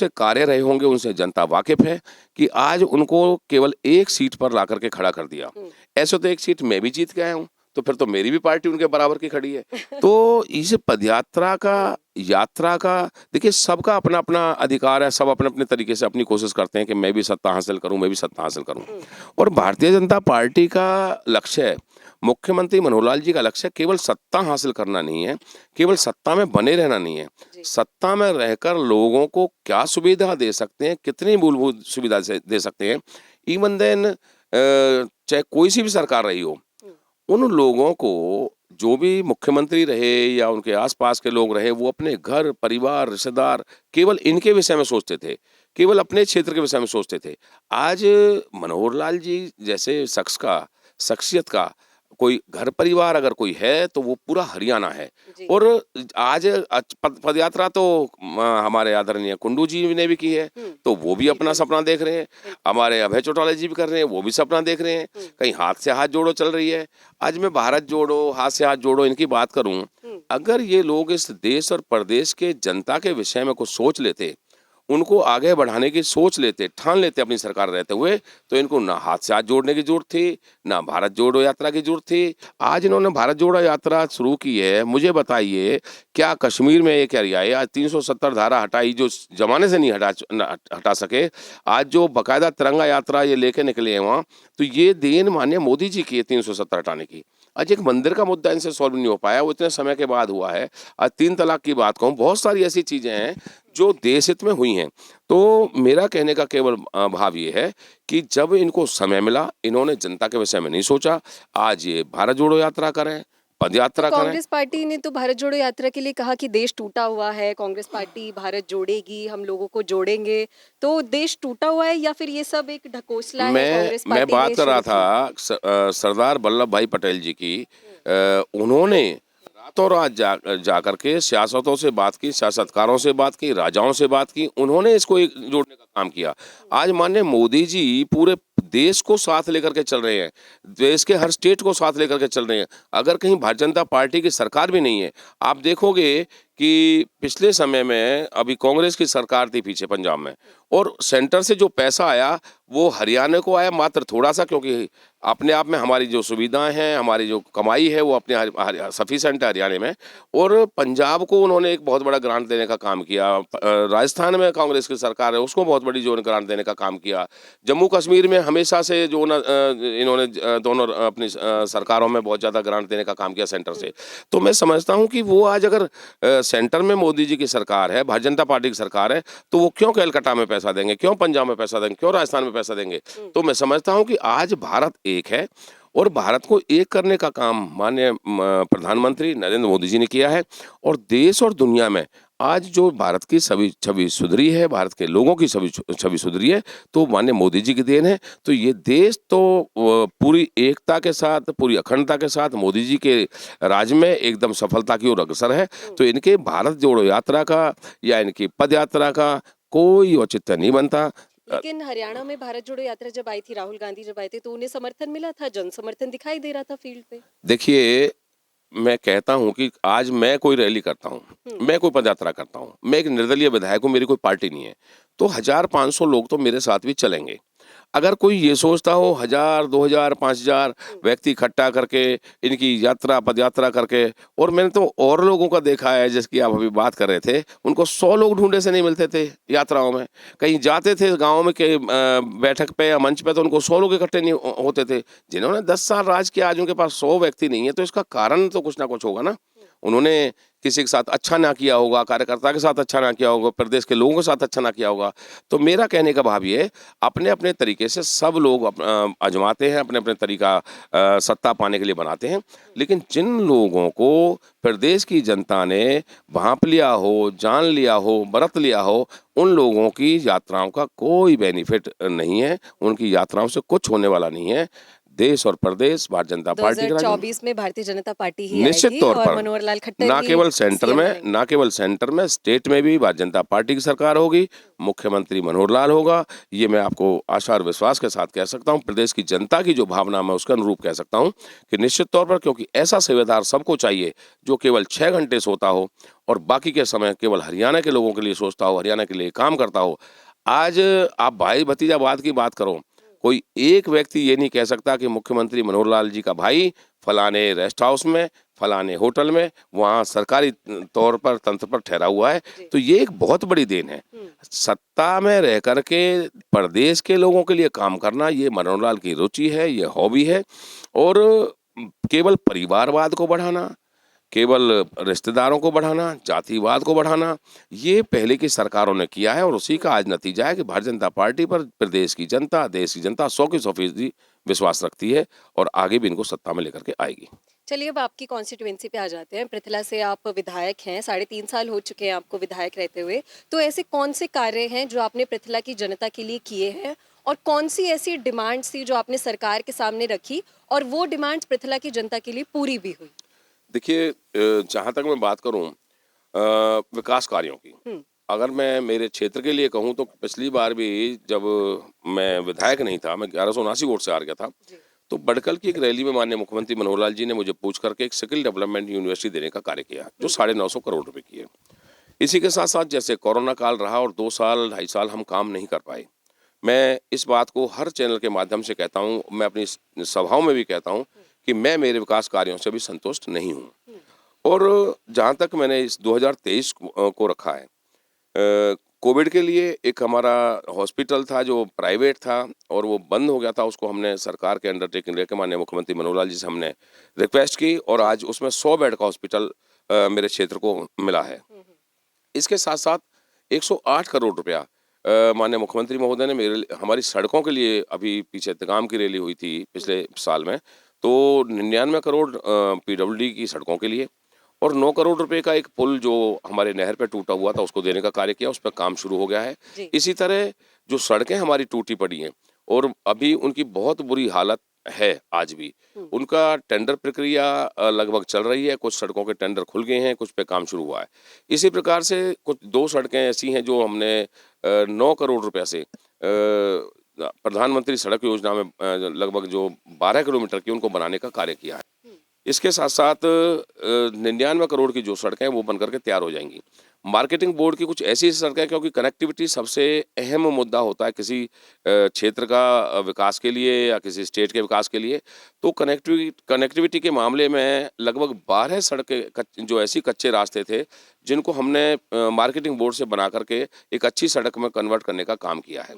कार्य रहे होंगे, उनसे जनता वाकिफ है कि आज उनको केवल एक सीट पर ला करके खड़ा कर दिया। ऐसे तो एक सीट मैं भी जीत के आया हूँ, तो फिर तो मेरी भी पार्टी उनके बराबर की खड़ी है। तो इस पदयात्रा का, यात्रा का, देखिए सबका अपना अपना अधिकार है, सब अपने अपने तरीके से अपनी कोशिश करते हैं कि मैं भी सत्ता हासिल करूं, मैं भी सत्ता हासिल करूं। और भारतीय जनता पार्टी का लक्ष्य है, मुख्यमंत्री मनोहर लाल जी का लक्ष्य केवल सत्ता हासिल करना नहीं है, केवल सत्ता में बने रहना नहीं है, सत्ता में रहकर लोगों को क्या सुविधा दे सकते हैं, कितनी मूलभूत सुविधा दे सकते हैं, इवन देन चाहे कोई सी भी सरकार रही हो, उन लोगों को, जो भी मुख्यमंत्री रहे या उनके आसपास के लोग रहे, वो अपने घर परिवार रिश्तेदार केवल इनके विषय में सोचते थे, केवल अपने क्षेत्र के विषय में सोचते थे। आज मनोहर लाल जी जैसे शख्सियत का कोई घर परिवार अगर कोई है तो वो पूरा हरियाणा है। और आज पदयात्रा तो हमारे आदरणीय कुंडू जी ने भी की है, तो वो भी अपना सपना देख रहे हैं। हमारे अभय चौटाला जी भी कर रहे हैं, वो भी सपना देख रहे हैं। कहीं हाथ से हाथ जोड़ो चल रही है। आज मैं भारत जोड़ो, हाथ से हाथ जोड़ो इनकी बात करूं, अगर ये लोग इस देश और प्रदेश के जनता के विषय में कुछ सोच लेते, उनको आगे बढ़ाने की सोच लेते, ठान लेते अपनी सरकार रहते हुए, तो इनको ना हाथ से हाथ जोड़ने की जरूरत थी, ना भारत जोड़ो यात्रा की जरूरत थी। आज इन्होंने भारत जोड़ो यात्रा शुरू की है। मुझे बताइए, क्या कश्मीर में ये क्या रिया है? आज 370 धारा हटाई, जो जमाने से नहीं हटा सके, आज जो बाकायदा तिरंगा यात्रा ये लेके निकले हैं वहाँ, तो ये देन माननीय मोदी जी की है 370 हटाने की। आज एक मंदिर का मुद्दा इनसे सॉल्व नहीं हो पाया, वो इतने समय के बाद हुआ है। आज 3 तलाक की बात कहूँ, बहुत सारी ऐसी चीज़ें हैं जो देश हित में हुई हैं। तो मेरा कहने का केवल भाव ये है कि जब इनको समय मिला, इन्होंने जनता के विषय में नहीं सोचा। आज ये भारत जोड़ो यात्रा करें, पद यात्रा करें। कांग्रेस पार्टी ने तो भारत जोड़ो यात्रा के लिए कहा कि देश टूटा हुआ है, कांग्रेस पार्टी भारत जोड़ेगी, हम लोगों को जोड़ेंगे। तो देश टूटा हुआ है या फिर ये सब एक ढकोसला है कांग्रेस मैं पार्टी बात ने कर रहा शुरू की? था सरदार वल्लभ भाई पटेल जी की। उन्होंने रातों रात जा करके सियासतों से बात की, सियासतकारों से बात की, राजाओं से बात की, उन्होंने इसको एक जोड़ने का काम किया। आज माननीय मोदी जी पूरे देश को साथ लेकर के चल रहे हैं, देश के हर स्टेट को साथ लेकर के चल रहे हैं। अगर कहीं भारतीय जनता पार्टी की सरकार भी नहीं है, आप देखोगे कि पिछले समय में अभी कांग्रेस की सरकार थी पीछे पंजाब में, और सेंटर से जो पैसा आया वो हरियाणा को आया मात्र थोड़ा सा, क्योंकि अपने आप में हमारी जो सुविधाएं हैं, हमारी जो कमाई है वो अपने सफिशेंट है हरियाणा में। और पंजाब को उन्होंने एक बहुत बड़ा ग्रांट देने का काम किया। राजस्थान में कांग्रेस की सरकार है, उसको बहुत बड़ी जो ग्रांट देने का काम किया। जम्मू कश्मीर में हमेशा से जो इन्होंने दोनों अपनी सरकारों में बहुत ज़्यादा ग्रांट देने का काम किया सेंटर से। तो मैं समझता हूँ कि वो आज अगर सेंटर में मोदी जी की सरकार है, भारतीय जनता पार्टी की सरकार है, तो वो क्यों कलकत्ता में पैसा देंगे, क्यों पंजाब में पैसा देंगे, क्यों राजस्थान में पैसा देंगे? तो मैं समझता हूँ कि आज भारत एक है और भारत को एक करने का काम माननीय प्रधानमंत्री नरेंद्र मोदी जी ने किया है। और देश और दुनिया में आज जो भारत की छवि सुधरी है, भारत के लोगों की छवि सुधरी है, तो माननीय मोदी जी की देन है। तो ये देश तो पूरी एकता के साथ, पूरी अखंडता के साथ मोदी जी के राज में एकदम सफलता की ओर अग्रसर है। तो इनके भारत जोड़ो यात्रा का या इनकी पद यात्रा का कोई औचित्य नहीं बनता। लेकिन हरियाणा में भारत जोड़ो यात्रा जब आई थी, राहुल गांधी जब आए थे, तो उन्हें समर्थन मिला था, जन समर्थन दिखाई दे रहा था फील्ड पे। देखिए, मैं कहता हूँ कि आज मैं कोई रैली करता हूँ, मैं कोई पदयात्रा करता हूँ, मैं एक निर्दलीय विधायक हूँ, मेरी कोई पार्टी नहीं है, तो 1000-500 लोग तो मेरे साथ भी चलेंगे। अगर कोई ये सोचता हो 1000, 2000, 5000 व्यक्ति इकट्ठा करके इनकी यात्रा पदयात्रा करके, और मैंने तो और लोगों का देखा है जिसकी आप अभी बात कर रहे थे, उनको 100 लोग ढूंढे से नहीं मिलते थे यात्राओं में। कहीं जाते थे गाँव में के बैठक पे या मंच पे, तो उनको 100 लोग इकट्ठे नहीं होते थे। जिन्होंने 10 साल राज किया, आज उनके पास 100 व्यक्ति नहीं है, तो इसका कारण तो कुछ ना कुछ होगा ना। उन्होंने किसी के साथ अच्छा ना किया होगा, कार्यकर्ता के साथ अच्छा ना किया होगा, प्रदेश के लोगों के साथ अच्छा ना किया होगा। तो मेरा कहने का भाव ये है, अपने अपने तरीके से सब लोग आजमाते हैं, अपने अपने तरीका सत्ता पाने के लिए बनाते हैं। लेकिन जिन लोगों को प्रदेश की जनता ने भांप लिया हो, जान लिया हो, बरत लिया हो, उन लोगों की यात्राओं का कोई बेनिफिट नहीं है, उनकी यात्राओं से कुछ होने वाला नहीं है। देश और प्रदेश भारतीय जनता पार्टी के राज में 2024 में भारतीय जनता पार्टी ही निश्चित आएगी तौर और पर मनोहर लाल खट्टर ना ही केवल सेंटर सीएम में, बनेंगे। ना केवल सेंटर में, स्टेट में भी भारतीय जनता पार्टी की सरकार होगी, मुख्यमंत्री मनोहर लाल होगा। ये मैं आपको आशा और विश्वास के साथ कह सकता हूँ। प्रदेश की जनता की जो भावना मैं उसके अनुरूप कह सकता हूँ कि निश्चित तौर पर, क्योंकि ऐसा सेवादार सबको चाहिए जो केवल 6 घंटे सोता हो और बाकी के समय केवल हरियाणा के लोगों के लिए सोचता हो, हरियाणा के लिए काम करता हो। आज आप भाई भतीजावाद की बात करो, कोई एक व्यक्ति ये नहीं कह सकता कि मुख्यमंत्री मनोहर लाल जी का भाई फलाने रेस्ट हाउस में, फलाने होटल में, वहाँ सरकारी तौर पर तंत्र पर ठहरा हुआ है। तो ये एक बहुत बड़ी देन है। सत्ता में रह करके प्रदेश के लोगों के लिए काम करना, ये मनोहर लाल की रुचि है, ये हॉबी है। और केवल परिवारवाद को बढ़ाना, केवल रिश्तेदारों को बढ़ाना, जातिवाद को बढ़ाना, ये पहले की सरकारों ने किया है। और उसी का आज नतीजा है कि भारतीय जनता पार्टी पर प्रदेश की जनता, देश की जनता 100 की 100% विश्वास रखती है और आगे भी इनको सत्ता में लेकर के आएगी। चलिए अब आपकी कॉन्स्टिट्यूएंसी पे आ जाते हैं। पृथला से आप विधायक हैं, 3.5 साल हो चुके हैं आपको विधायक रहते हुए। तो ऐसे कौन से कार्य हैं जो आपने पृथला की जनता के लिए किए हैं, और कौन सी ऐसी डिमांड्स थी जो आपने सरकार के सामने रखी और वो डिमांड्स पृथला की जनता के लिए पूरी भी हुई? देखिए, जहाँ तक मैं बात करूँ विकास कार्यों की, अगर मैं मेरे क्षेत्र के लिए कहूँ तो पिछली बार भी जब मैं विधायक नहीं था, मैं 1179 वोट से हार गया था, तो बड़कल की एक रैली में माननीय मुख्यमंत्री मनोहर लाल जी ने मुझे पूछ करके एक स्किल डेवलपमेंट यूनिवर्सिटी देने का कार्य किया, जो 950 करोड़ रुपए की है। इसी के साथ साथ जैसे कोरोना काल रहा और 2 साल 2.5 साल हम काम नहीं कर पाए, मैं इस बात को हर चैनल के माध्यम से कहता हूँ, मैं अपनी सभाओं में भी कहता हूँ कि मैं मेरे विकास कार्यों से भी संतुष्ट नहीं हूँ। और जहाँ तक मैंने इस 2023 को रखा है, कोविड के लिए एक हमारा हॉस्पिटल था जो प्राइवेट था और वो बंद हो गया था, उसको हमने सरकार के अंडरटेकिंग लेके माननीय मुख्यमंत्री मनोहर लाल जी से हमने रिक्वेस्ट की और आज उसमें 100 बेड का हॉस्पिटल मेरे क्षेत्र को मिला है। इसके साथ साथ 108 करोड़ रुपया माननीय मुख्यमंत्री महोदय ने हमारी सड़कों के लिए अभी पीछे इंतकाम की रैली हुई थी पिछले साल में, तो 99 करोड़ पीडब्ल्यूडी की सड़कों के लिए और 9 करोड़ रुपए का एक पुल जो हमारे नहर पे टूटा हुआ था उसको देने का कार्य किया, उस पर काम शुरू हो गया है। जी। इसी तरह जो सड़कें हमारी टूटी पड़ी हैं और अभी उनकी बहुत बुरी हालत है आज भी, उनका टेंडर प्रक्रिया लगभग चल रही है। कुछ सड़कों के टेंडर खुल गए हैं, कुछ पे काम शुरू हुआ है। इसी प्रकार से कुछ 2 सड़कें ऐसी हैं जो हमने 9 करोड़ रुपए से प्रधानमंत्री सड़क योजना में लगभग जो 12 किलोमीटर की उनको बनाने का कार्य किया है। इसके साथ साथ 99 करोड़ की जो सड़कें हैं वो बनकर के तैयार हो जाएंगी। मार्केटिंग बोर्ड की कुछ ऐसी सड़कें, क्योंकि कनेक्टिविटी सबसे अहम मुद्दा होता है किसी क्षेत्र का विकास के लिए या किसी स्टेट के विकास के लिए, तो कनेक्टिविटी के मामले में लगभग 12 सड़कें जो ऐसी कच्चे रास्ते थे जिनको हमने मार्केटिंग बोर्ड से बना करके एक अच्छी सड़क में कन्वर्ट करने का काम किया है।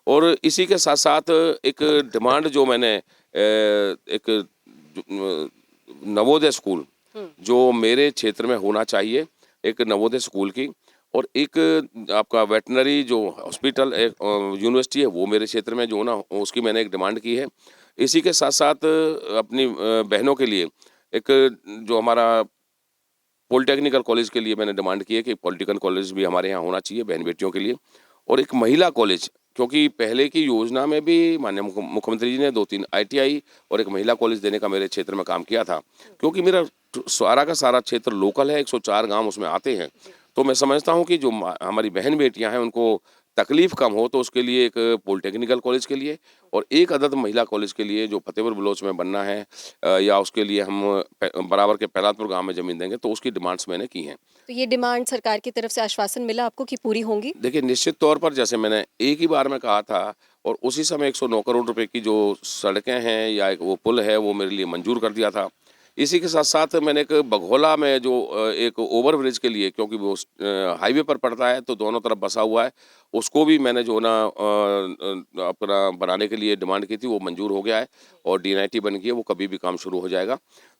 और इसी के साथ साथ एक डिमांड जो मैंने एक नवोदय स्कूल जो मेरे क्षेत्र में होना चाहिए, एक नवोदय स्कूल की, और एक आपका वेटनरी जो हॉस्पिटल यूनिवर्सिटी है वो मेरे क्षेत्र में जो ना, उसकी मैंने एक डिमांड की है। इसी के साथ साथ अपनी बहनों के लिए एक जो हमारा पॉलिटेक्निकल कॉलेज के लिए मैंने डिमांड की है कि पॉलिटेक्निकल कॉलेज भी हमारे यहाँ होना चाहिए बहन बेटियों के लिए, और एक महिला कॉलेज, क्योंकि पहले की योजना में भी माननीय मुख्यमंत्री जी ने 2-3 ITI और एक महिला कॉलेज देने का मेरे क्षेत्र में काम किया था। क्योंकि मेरा सारा का सारा क्षेत्र लोकल है, 104 गांव उसमें आते हैं, तो मैं समझता हूं कि जो हमारी बहन बेटियां हैं उनको तकलीफ कम हो, तो उसके लिए एक पॉलिटेक्निकल कॉलेज के लिए और एक अदद महिला कॉलेज के लिए जो फतेहपुर बलोच में बनना है, या उसके लिए हम बराबर के पहलादपुर गाँव में ज़मीन देंगे, तो उसकी डिमांड्स मैंने की हैं। तो ये डिमांड सरकार की तरफ से आश्वासन मिला आपको कि पूरी होंगी? देखिए, निश्चित तौर पर जैसे मैंने एक ही बार में कहा था और उसी समय 109 करोड़ रुपए की जो सड़कें हैं या एक वो पुल है वो मेरे लिए मंजूर कर दिया था। इसी के साथ साथ मैंने एक बघोला में जो एक ओवर ब्रिज के लिए, क्योंकि वो हाईवे पर पड़ता है तो दोनों तरफ बसा हुआ है, उसको भी मैंने जो ना अपना बनाने के लिए डिमांड की थी, वो मंजूर हो गया है और DNIT बन गई है, वो कभी भी काम शुरू हो जाएगा।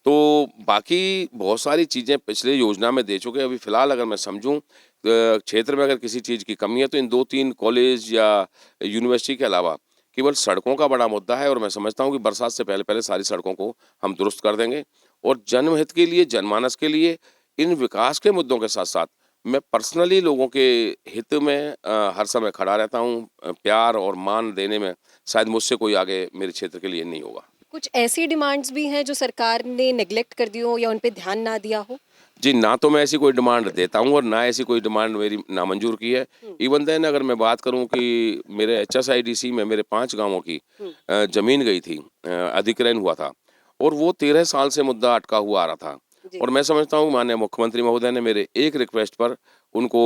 तो बाकी बहुत सारी चीज़ें पिछले योजना में दे चुके हैं। अभी फ़िलहाल अगर मैं समझूं क्षेत्र में अगर किसी चीज़ की कमी है तो इन 2-3 कॉलेज या यूनिवर्सिटी के अलावा केवल सड़कों का बड़ा मुद्दा है, और मैं समझता हूं कि बरसात से पहले सारी सड़कों को हम दुरुस्त कर देंगे। और जनहित के लिए, जनमानस के लिए इन विकास के मुद्दों के साथ साथ मैं पर्सनली लोगों के हित में हर समय खड़ा रहता हूं। प्यार और मान देने में शायद मुझसे कोई आगे मेरे क्षेत्र के लिए नहीं होगा। कुछ ऐसी डिमांड्स भी हैं जो सरकार ने नेग्लेक्ट कर दी हो या उन पे ध्यान ना दिया हो? जी, ना तो मैं ऐसी कोई डिमांड देता हूँ और ना ऐसी कोई डिमांड मेरी नामंजूर की है। इवन देन अगर मैं बात करूँ कि मेरे HSIDC में मेरे 5 गाँवों की ज़मीन गई थी, अधिग्रहण हुआ था और वो 13 साल से मुद्दा अटका हुआ आ रहा था। और मैं समझता हूँ माननीय मुख्यमंत्री महोदय ने मेरे एक रिक्वेस्ट पर उनको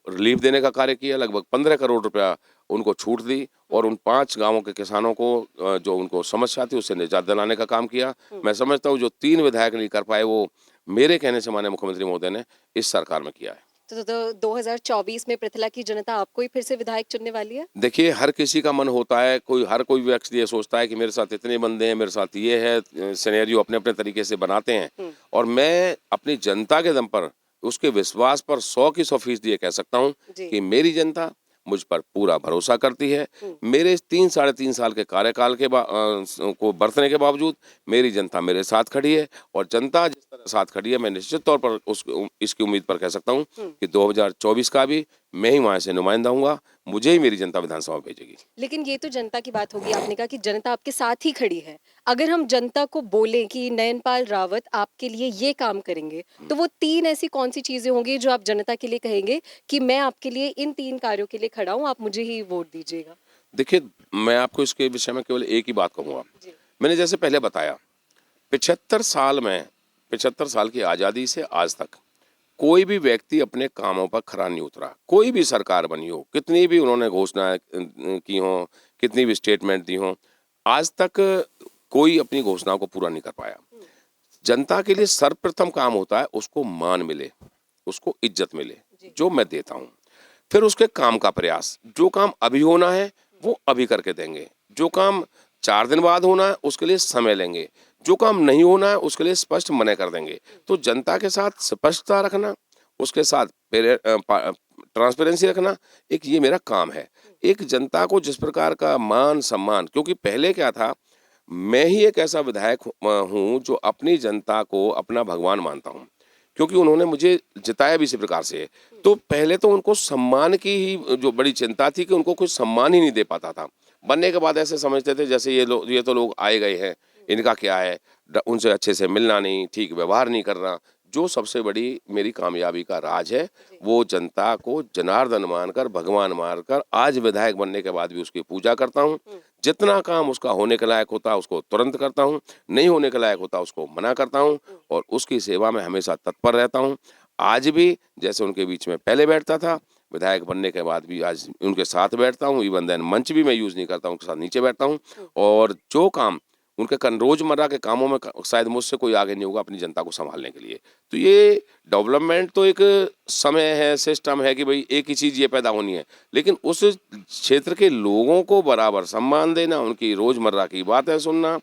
रिलीफ देने का कार्य किया, लगभग 15 करोड़ रुपया उनको छूट दी और उन 5 गाँवों के किसानों को जो उनको समस्या थी उससे निजात दिलाने का काम किया। मैं समझता हूँ जो 3 विधायक नहीं कर पाए वो मेरे कहने से माननीय मुख्यमंत्री महोदय ने इस सरकार में किया है। तो 2024 में पृथला की जनता आपको ही फिर से विधायक चुनने वाली है? देखिए, हर किसी का मन होता है, हर कोई व्यक्ति ये सोचता है कि मेरे साथ इतने बंदे हैं, मेरे साथ ये है, सिनेरियो अपने-अपने तरीके से बनाते हैं। और मैं अपनी जनता के दम पर, उसके विश्वास पर 100 की 100% ये कह सकता हूँ जी। कि मेरी जनता मुझ पर पूरा भरोसा करती है। मेरे 3 साढ़े 3 साल के कार्यकाल के को बरतने के बावजूद मेरी जनता मेरे साथ खड़ी है और जनता जिस तरह साथ खड़ी है, मैं निश्चित तौर पर इसकी उम्मीद पर कह सकता हूँ कि 2024 का भी मैं ही वहाँ से नुमाइंदा हूँगा, मुझे ही मेरी जनता विधानसभा भेजेगी। लेकिन ये तो जनता की बात होगी, आपने कहा कि जनता आपके साथ ही खड़ी है। अगर हम जनता को बोलें कि नयनपाल रावत आपके लिए ये काम करेंगे, तो वो 3 ऐसी कौन सी चीजें होंगी जो आप जनता के लिए कहेंगे कि मैं आपके लिए इन 3 कार्यों के लिए खड़ा हूँ, आप मुझे ही वोट दीजिएगा? देखिए, मैं आपको इसके विषय में केवल एक ही बात कहूँगा। मैंने जैसे पहले बताया, 75 साल की आज़ादी से आज तक कोई भी व्यक्ति अपने कामों पर खरा नहीं उतरा। कोई भी सरकार बनी हो, कितनी भी उन्होंने घोषणाएं की हों, कितनी भी स्टेटमेंट दी हों, आज तक कोई अपनी घोषणाओं को पूरा नहीं कर पाया। जनता के लिए सर्वप्रथम काम होता है उसको मान मिले, उसको इज्जत मिले, जो मैं देता हूँ। फिर उसके काम का प्रयास, जो काम अभी होना है वो अभी करके देंगे, जो काम 4 दिन बाद होना है उसके लिए समय लेंगे, जो काम नहीं होना है उसके लिए स्पष्ट मना कर देंगे। तो जनता के साथ स्पष्टता रखना, उसके साथ ट्रांसपेरेंसी रखना, एक ये मेरा काम है। एक जनता को जिस प्रकार का मान सम्मान, क्योंकि पहले क्या था, मैं ही एक ऐसा विधायक हूँ जो अपनी जनता को अपना भगवान मानता हूँ, क्योंकि उन्होंने मुझे जिताया भी इसी प्रकार से है। तो पहले तो उनको सम्मान की ही जो बड़ी चिंता थी कि उनको कुछ सम्मान ही नहीं दे पाता था। बनने के बाद ऐसे समझते थे जैसे ये तो लोग आए गए हैं, इनका क्या है, उनसे अच्छे से मिलना नहीं, ठीक व्यवहार नहीं करना। जो सबसे बड़ी मेरी कामयाबी का राज है, वो जनता को जनार्दन मानकर, भगवान मानकर, आज विधायक बनने के बाद भी उसकी पूजा करता हूँ। जितना काम उसका होने के लायक होता है उसको तुरंत करता हूँ, नहीं होने के लायक होता उसको मना करता हूँ और उसकी सेवा में हमेशा तत्पर रहता हूँ। आज भी जैसे उनके बीच में पहले बैठता था, विधायक बनने के बाद भी आज उनके साथ बैठता हूँ। इवन देन मंच भी मैं यूज़ नहीं करता हूँ, उनके साथ नीचे बैठता हूँ और जो काम उनके रोजमर्रा के कामों में शायद मुझसे कोई आगे नहीं होगा अपनी जनता को संभालने के लिए। तो ये डेवलपमेंट तो एक समय है, सिस्टम है कि भाई एक ही चीज़ ये पैदा होनी है, लेकिन उस क्षेत्र के लोगों को बराबर सम्मान देना, उनकी रोजमर्रा की बातें सुनना,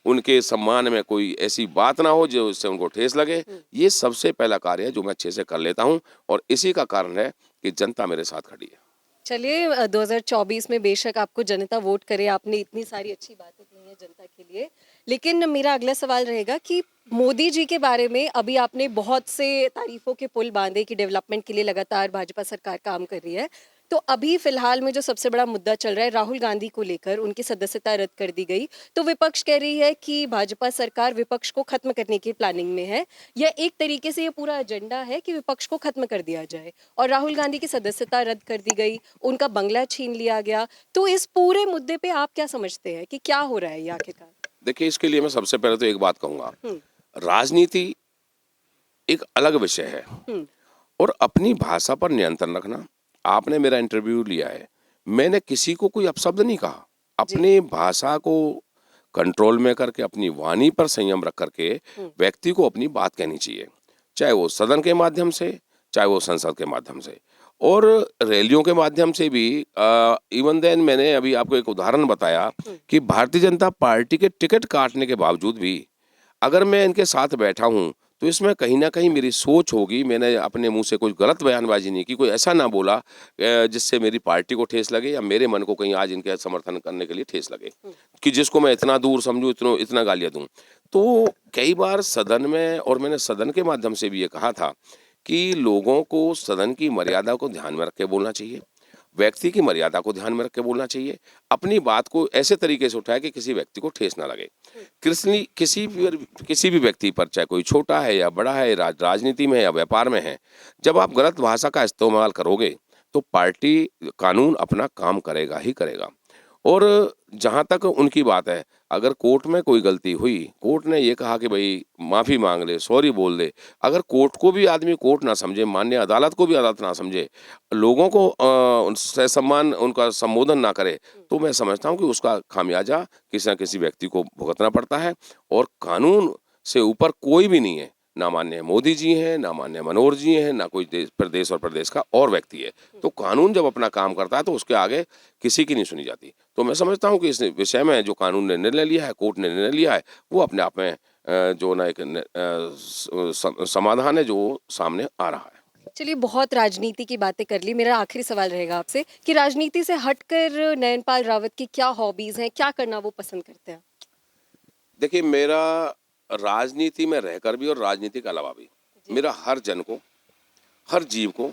उनके सम्मान में कोई ऐसी बात ना हो जो उससे उनको ठेस लगे, ये सबसे पहला कार्य है जो मैं अच्छे से कर लेता हूँ और इसी का कारण है कि जनता मेरे साथ खड़ी है। चलिए 2024 में बेशक आपको जनता वोट करे, आपने इतनी सारी अच्छी बातें कही हैं जनता के लिए, लेकिन मेरा अगला सवाल रहेगा कि मोदी जी के बारे में अभी आपने बहुत से तारीफों के पुल बांधे कि डेवलपमेंट के लिए लगातार भाजपा सरकार काम कर रही है। तो अभी फिलहाल में जो सबसे बड़ा मुद्दा चल रहा है राहुल गांधी को लेकर, उनकी सदस्यता रद्द कर दी गई, तो विपक्ष कह रही है कि भाजपा सरकार विपक्ष को खत्म करने की प्लानिंग में है, या एक तरीके से ये पूरा एजेंडा है कि विपक्ष को खत्म कर दिया जाए। और राहुल गांधी की सदस्यता रद्द कर दी गई, उनका बंगला छीन लिया गया। तो इस पूरे मुद्दे पे आप क्या समझते हैं कि क्या हो रहा है ये आखिरकार? देखिए, इसके लिए मैं सबसे पहले तो एक बात कहूँगा, हम्म। राजनीति एक अलग विषय है हम्म। और अपनी भाषा पर नियंत्रण रखना। आपने मेरा इंटरव्यू लिया है, मैंने किसी को कोई अपशब्द नहीं कहा। अपनी भाषा को कंट्रोल में करके, अपनी वाणी पर संयम रख करके व्यक्ति को अपनी बात कहनी चाहिए, चाहे वो सदन के माध्यम से, चाहे वो संसद के माध्यम से और रैलियों के माध्यम से भी। इवन देन मैंने अभी आपको एक उदाहरण बताया कि भारतीय जनता पार्टी के टिकट काटने के बावजूद भी अगर मैं इनके साथ बैठा हूँ तो इसमें कहीं ना कहीं मेरी सोच होगी। मैंने अपने मुंह से कोई गलत बयानबाजी नहीं की, कोई ऐसा ना बोला जिससे मेरी पार्टी को ठेस लगे या मेरे मन को कहीं आज इनके समर्थन करने के लिए ठेस लगे कि जिसको मैं इतना दूर समझूं, इतना गालियां दूं। तो कई बार सदन में, और मैंने सदन के माध्यम से भी ये कहा था कि लोगों को सदन की मर्यादा को ध्यान में रख के बोलना चाहिए, व्यक्ति की मर्यादा को ध्यान में रख के बोलना चाहिए, अपनी बात को ऐसे तरीके से उठाए कि किसी व्यक्ति को ठेस ना लगे। किसी भी व्यक्ति पर, चाहे कोई छोटा है या बड़ा है, राजनीति में है या व्यापार में है, जब आप गलत भाषा का इस्तेमाल करोगे तो पार्टी, कानून अपना काम करेगा ही करेगा। और जहाँ तक उनकी बात है, अगर कोर्ट में कोई गलती हुई, कोर्ट ने ये कहा कि भाई माफ़ी मांग ले, सॉरी बोल दे, अगर कोर्ट को भी आदमी कोर्ट ना समझे, माननीय अदालत को भी अदालत ना समझे, लोगों को सम्मान उनका संबोधन ना करे, तो मैं समझता हूँ कि उसका खामियाजा किसी न किसी व्यक्ति को भुगतना पड़ता है। और कानून से ऊपर कोई भी नहीं है, ना माननीय मोदी जी हैं, ना माननीय मनोहर जी हैं, ना कोई प्रदेश और प्रदेश का और व्यक्ति है। तो कानून जब अपना काम करता है तो उसके आगे किसी की नहीं सुनी जाती। तो मैं समझता हूँ कि इस विषय में जो कानून ने निर्णय लिया है, कोर्ट ने निर्णय लिया है, वो अपने आप में जो ना एक समाधान है जो सामने आ रहा है। चलिए, बहुत राजनीति की बातें कर ली। मेरा आखिरी सवाल रहेगा आपसे कि राजनीति से हटकर नयनपाल रावत की क्या हॉबीज हैं, क्या करना वो पसंद करते हैं? देखिए, मेरा राजनीति में रहकर भी और राजनीति के अलावा भी मेरा हर जन को, हर जीव को,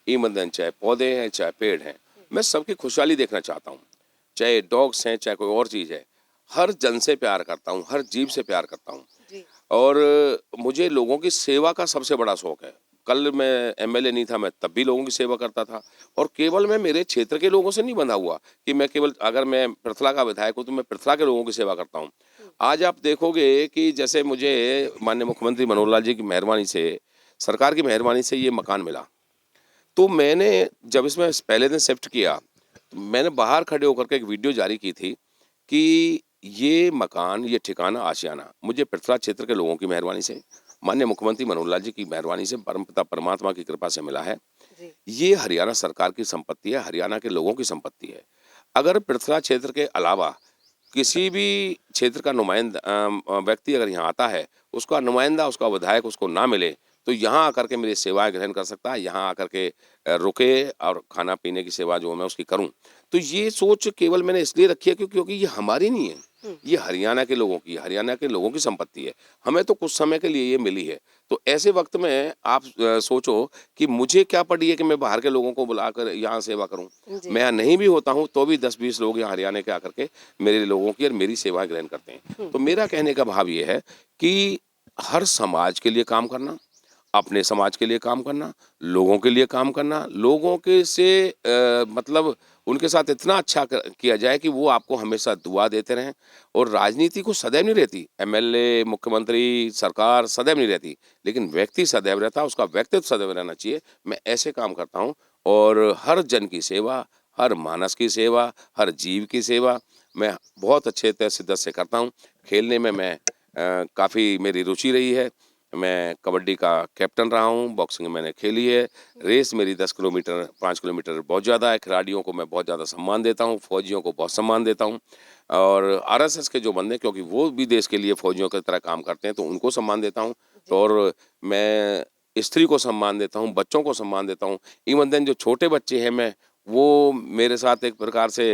ईमन चाहे पौधे हैं चाहे पेड़ हैं, मैं सबकी खुशहाली देखना चाहता हूँ। चाहे डॉग्स हैं चाहे कोई और चीज़ है, हर जन से प्यार करता हूँ, हर जीव से प्यार करता हूँ। और मुझे लोगों की सेवा का सबसे बड़ा शौक है। कल मैं एमएलए नहीं था, मैं तब भी लोगों की सेवा करता था। और केवल मैं मेरे क्षेत्र के लोगों से नहीं बंधा हुआ कि मैं केवल, अगर मैं पृथला का विधायक हूँ तो मैं पृथला के लोगों की सेवा करता हूँ। आज आप देखोगे कि जैसे मुझे माननीय मुख्यमंत्री मनोहर लाल जी की मेहरबानी से, सरकार की मेहरबानी से ये मकान मिला, तो मैंने जब इसमें पहले दिन शिफ्ट किया तो मैंने बाहर खड़े होकर के एक वीडियो जारी की थी कि ये मकान, ये ठिकाना, आशियाना मुझे पृथला क्षेत्र के लोगों की मेहरबानी से, माननीय मुख्यमंत्री मनोहर लाल जी की मेहरबानी से, परमपिता परमात्मा की कृपा से मिला है। जी। ये हरियाणा सरकार की संपत्ति है, हरियाणा के लोगों की संपत्ति है। अगर पृथला क्षेत्र के अलावा किसी भी क्षेत्र का व्यक्ति अगर यहाँ आता है, उसका नुमाइंदा, उसका विधायक उसको ना मिले, तो यहाँ आकर के मेरी सेवाएँ ग्रहण कर सकता है, यहाँ आकर के रुके और खाना-पीने की सेवा जो मैं उसकी करूँ। तो ये सोच केवल मैंने इसलिए रखी है क्योंकि ये हमारी नहीं है, ये हरियाणा के लोगों की है, हरियाणा के लोगों की संपत्ति है। हमें तो कुछ समय के लिए ये मिली है। तो ऐसे वक़्त में आप सोचो कि मुझे क्या पड़ी है कि मैं बाहर के लोगों को बुलाकर यहाँ सेवा करूँ। जी। मैं यहाँ नहीं भी होता हूँ, तो भी 10-20 लोग यहाँ हरियाणा के आकर के मेरे लोगों की और मेरी सेवाएँ ग्रहण करते हैं। तो मेरा कहने का भाव ये है कि हर समाज के लिए काम करना, अपने समाज के लिए काम करना, लोगों के लिए काम करना, लोगों के से मतलब उनके साथ इतना अच्छा किया जाए कि वो आपको हमेशा दुआ देते रहें। और राजनीति को सदैव नहीं रहती, एमएलए, मुख्यमंत्री, सरकार सदैव नहीं रहती, लेकिन व्यक्ति सदैव रहता है, उसका व्यक्तित्व सदैव रहना चाहिए। मैं ऐसे काम करता हूँ और हर जन की सेवा, हर मानस की सेवा, हर जीव की सेवा मैं बहुत अच्छे तरह से करता हूँ। खेलने में मैं काफ़ी मेरी रुचि रही है। मैं कबड्डी का कैप्टन रहा हूँ, बॉक्सिंग मैंने खेली है, रेस मेरी 10 किलोमीटर, 5 किलोमीटर बहुत ज़्यादा है, खिलाड़ियों को मैं बहुत ज़्यादा सम्मान देता हूँ, फौजियों को बहुत सम्मान देता हूँ और आरएसएस के जो बंदे क्योंकि वो भी देश के लिए फौजियों की तरह काम करते हैं, तो उनको सम्मान देता हूँ। तो और मैं स्त्री को सम्मान देता हूँ, बच्चों को सम्मान देता हूँ। इवन देन जो छोटे बच्चे हैं वो मेरे साथ एक प्रकार से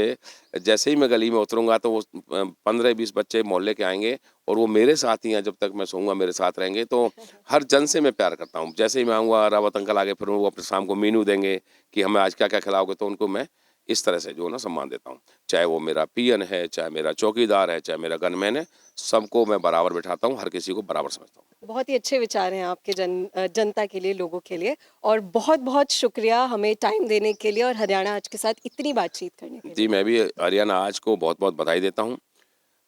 जैसे ही मैं गली में उतरूँगा तो वो 15-20 बच्चे मोहल्ले के आएँगे और वो मेरे साथ ही हैं, जब तक मैं सोऊँगा मेरे साथ रहेंगे। तो हर जन से मैं प्यार करता हूँ। जैसे ही मैं आऊँगा, रावत अंकल आगे फिर वो अपने शाम को मेनू देंगे कि हमें आज क्या-क्या खिलाओगे, तो उनको मैं इस तरह से जो है ना सम्मान देता हूँ। चाहे वो मेरा पीएन है, चाहे मेरा चौकीदार है, चाहे मेरा गनमैन है, सबको मैं बराबर बिठाता हूँ, हर किसी को बराबर समझता हूँ। बहुत ही अच्छे विचार हैं आपके जनता के लिए, लोगों के लिए। और बहुत-बहुत शुक्रिया हमें टाइम देने के लिए और हरियाणा आज के साथ इतनी बातचीत करने के जी, लिए। मैं भी हरियाणा आज को बहुत-बहुत बधाई देता हूँ।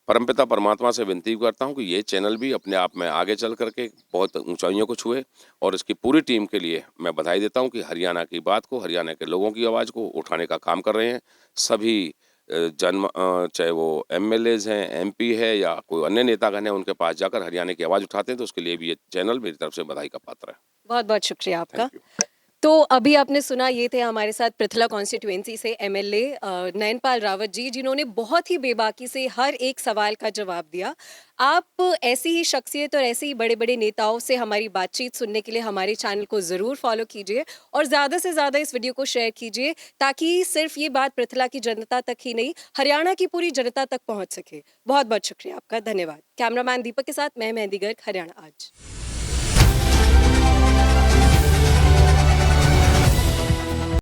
परमपिता परमात्मा से विनती करता हूँ कि ये चैनल भी अपने आप में आगे चल करके बहुत ऊंचाइयों को छुए और इसकी पूरी टीम के लिए मैं बधाई देता हूँ कि हरियाणा की बात को, हरियाणा के लोगों की आवाज़ को उठाने का काम कर रहे हैं। सभी चाहे वो एमएलएज़ हैं, एमपी है या कोई अन्य नेतागण हैं, उनके पास जाकर हरियाणा की आवाज़ उठाते हैं, तो उसके लिए भी ये चैनल मेरी तरफ से बधाई का पात्र है। बहुत-बहुत शुक्रिया आपका। Thank you. तो अभी आपने सुना, ये थे हमारे साथ पृथला कॉन्स्टिट्यूएंसी से एमएलए नयनपाल रावत जी, जिन्होंने बहुत ही बेबाकी से हर एक सवाल का जवाब दिया। आप ऐसी ही शख्सियत और ऐसे ही बड़े-बड़े नेताओं से हमारी बातचीत सुनने के लिए हमारे चैनल को ज़रूर फॉलो कीजिए और ज़्यादा से ज़्यादा इस वीडियो को शेयर कीजिए, ताकि सिर्फ ये बात पृथला की जनता तक ही नहीं, हरियाणा की पूरी जनता तक पहुँच सके। बहुत-बहुत शुक्रिया आपका, धन्यवाद। कैमरामैन दीपक के साथ मैं मेहंदी गर्ग, हरियाणा आज।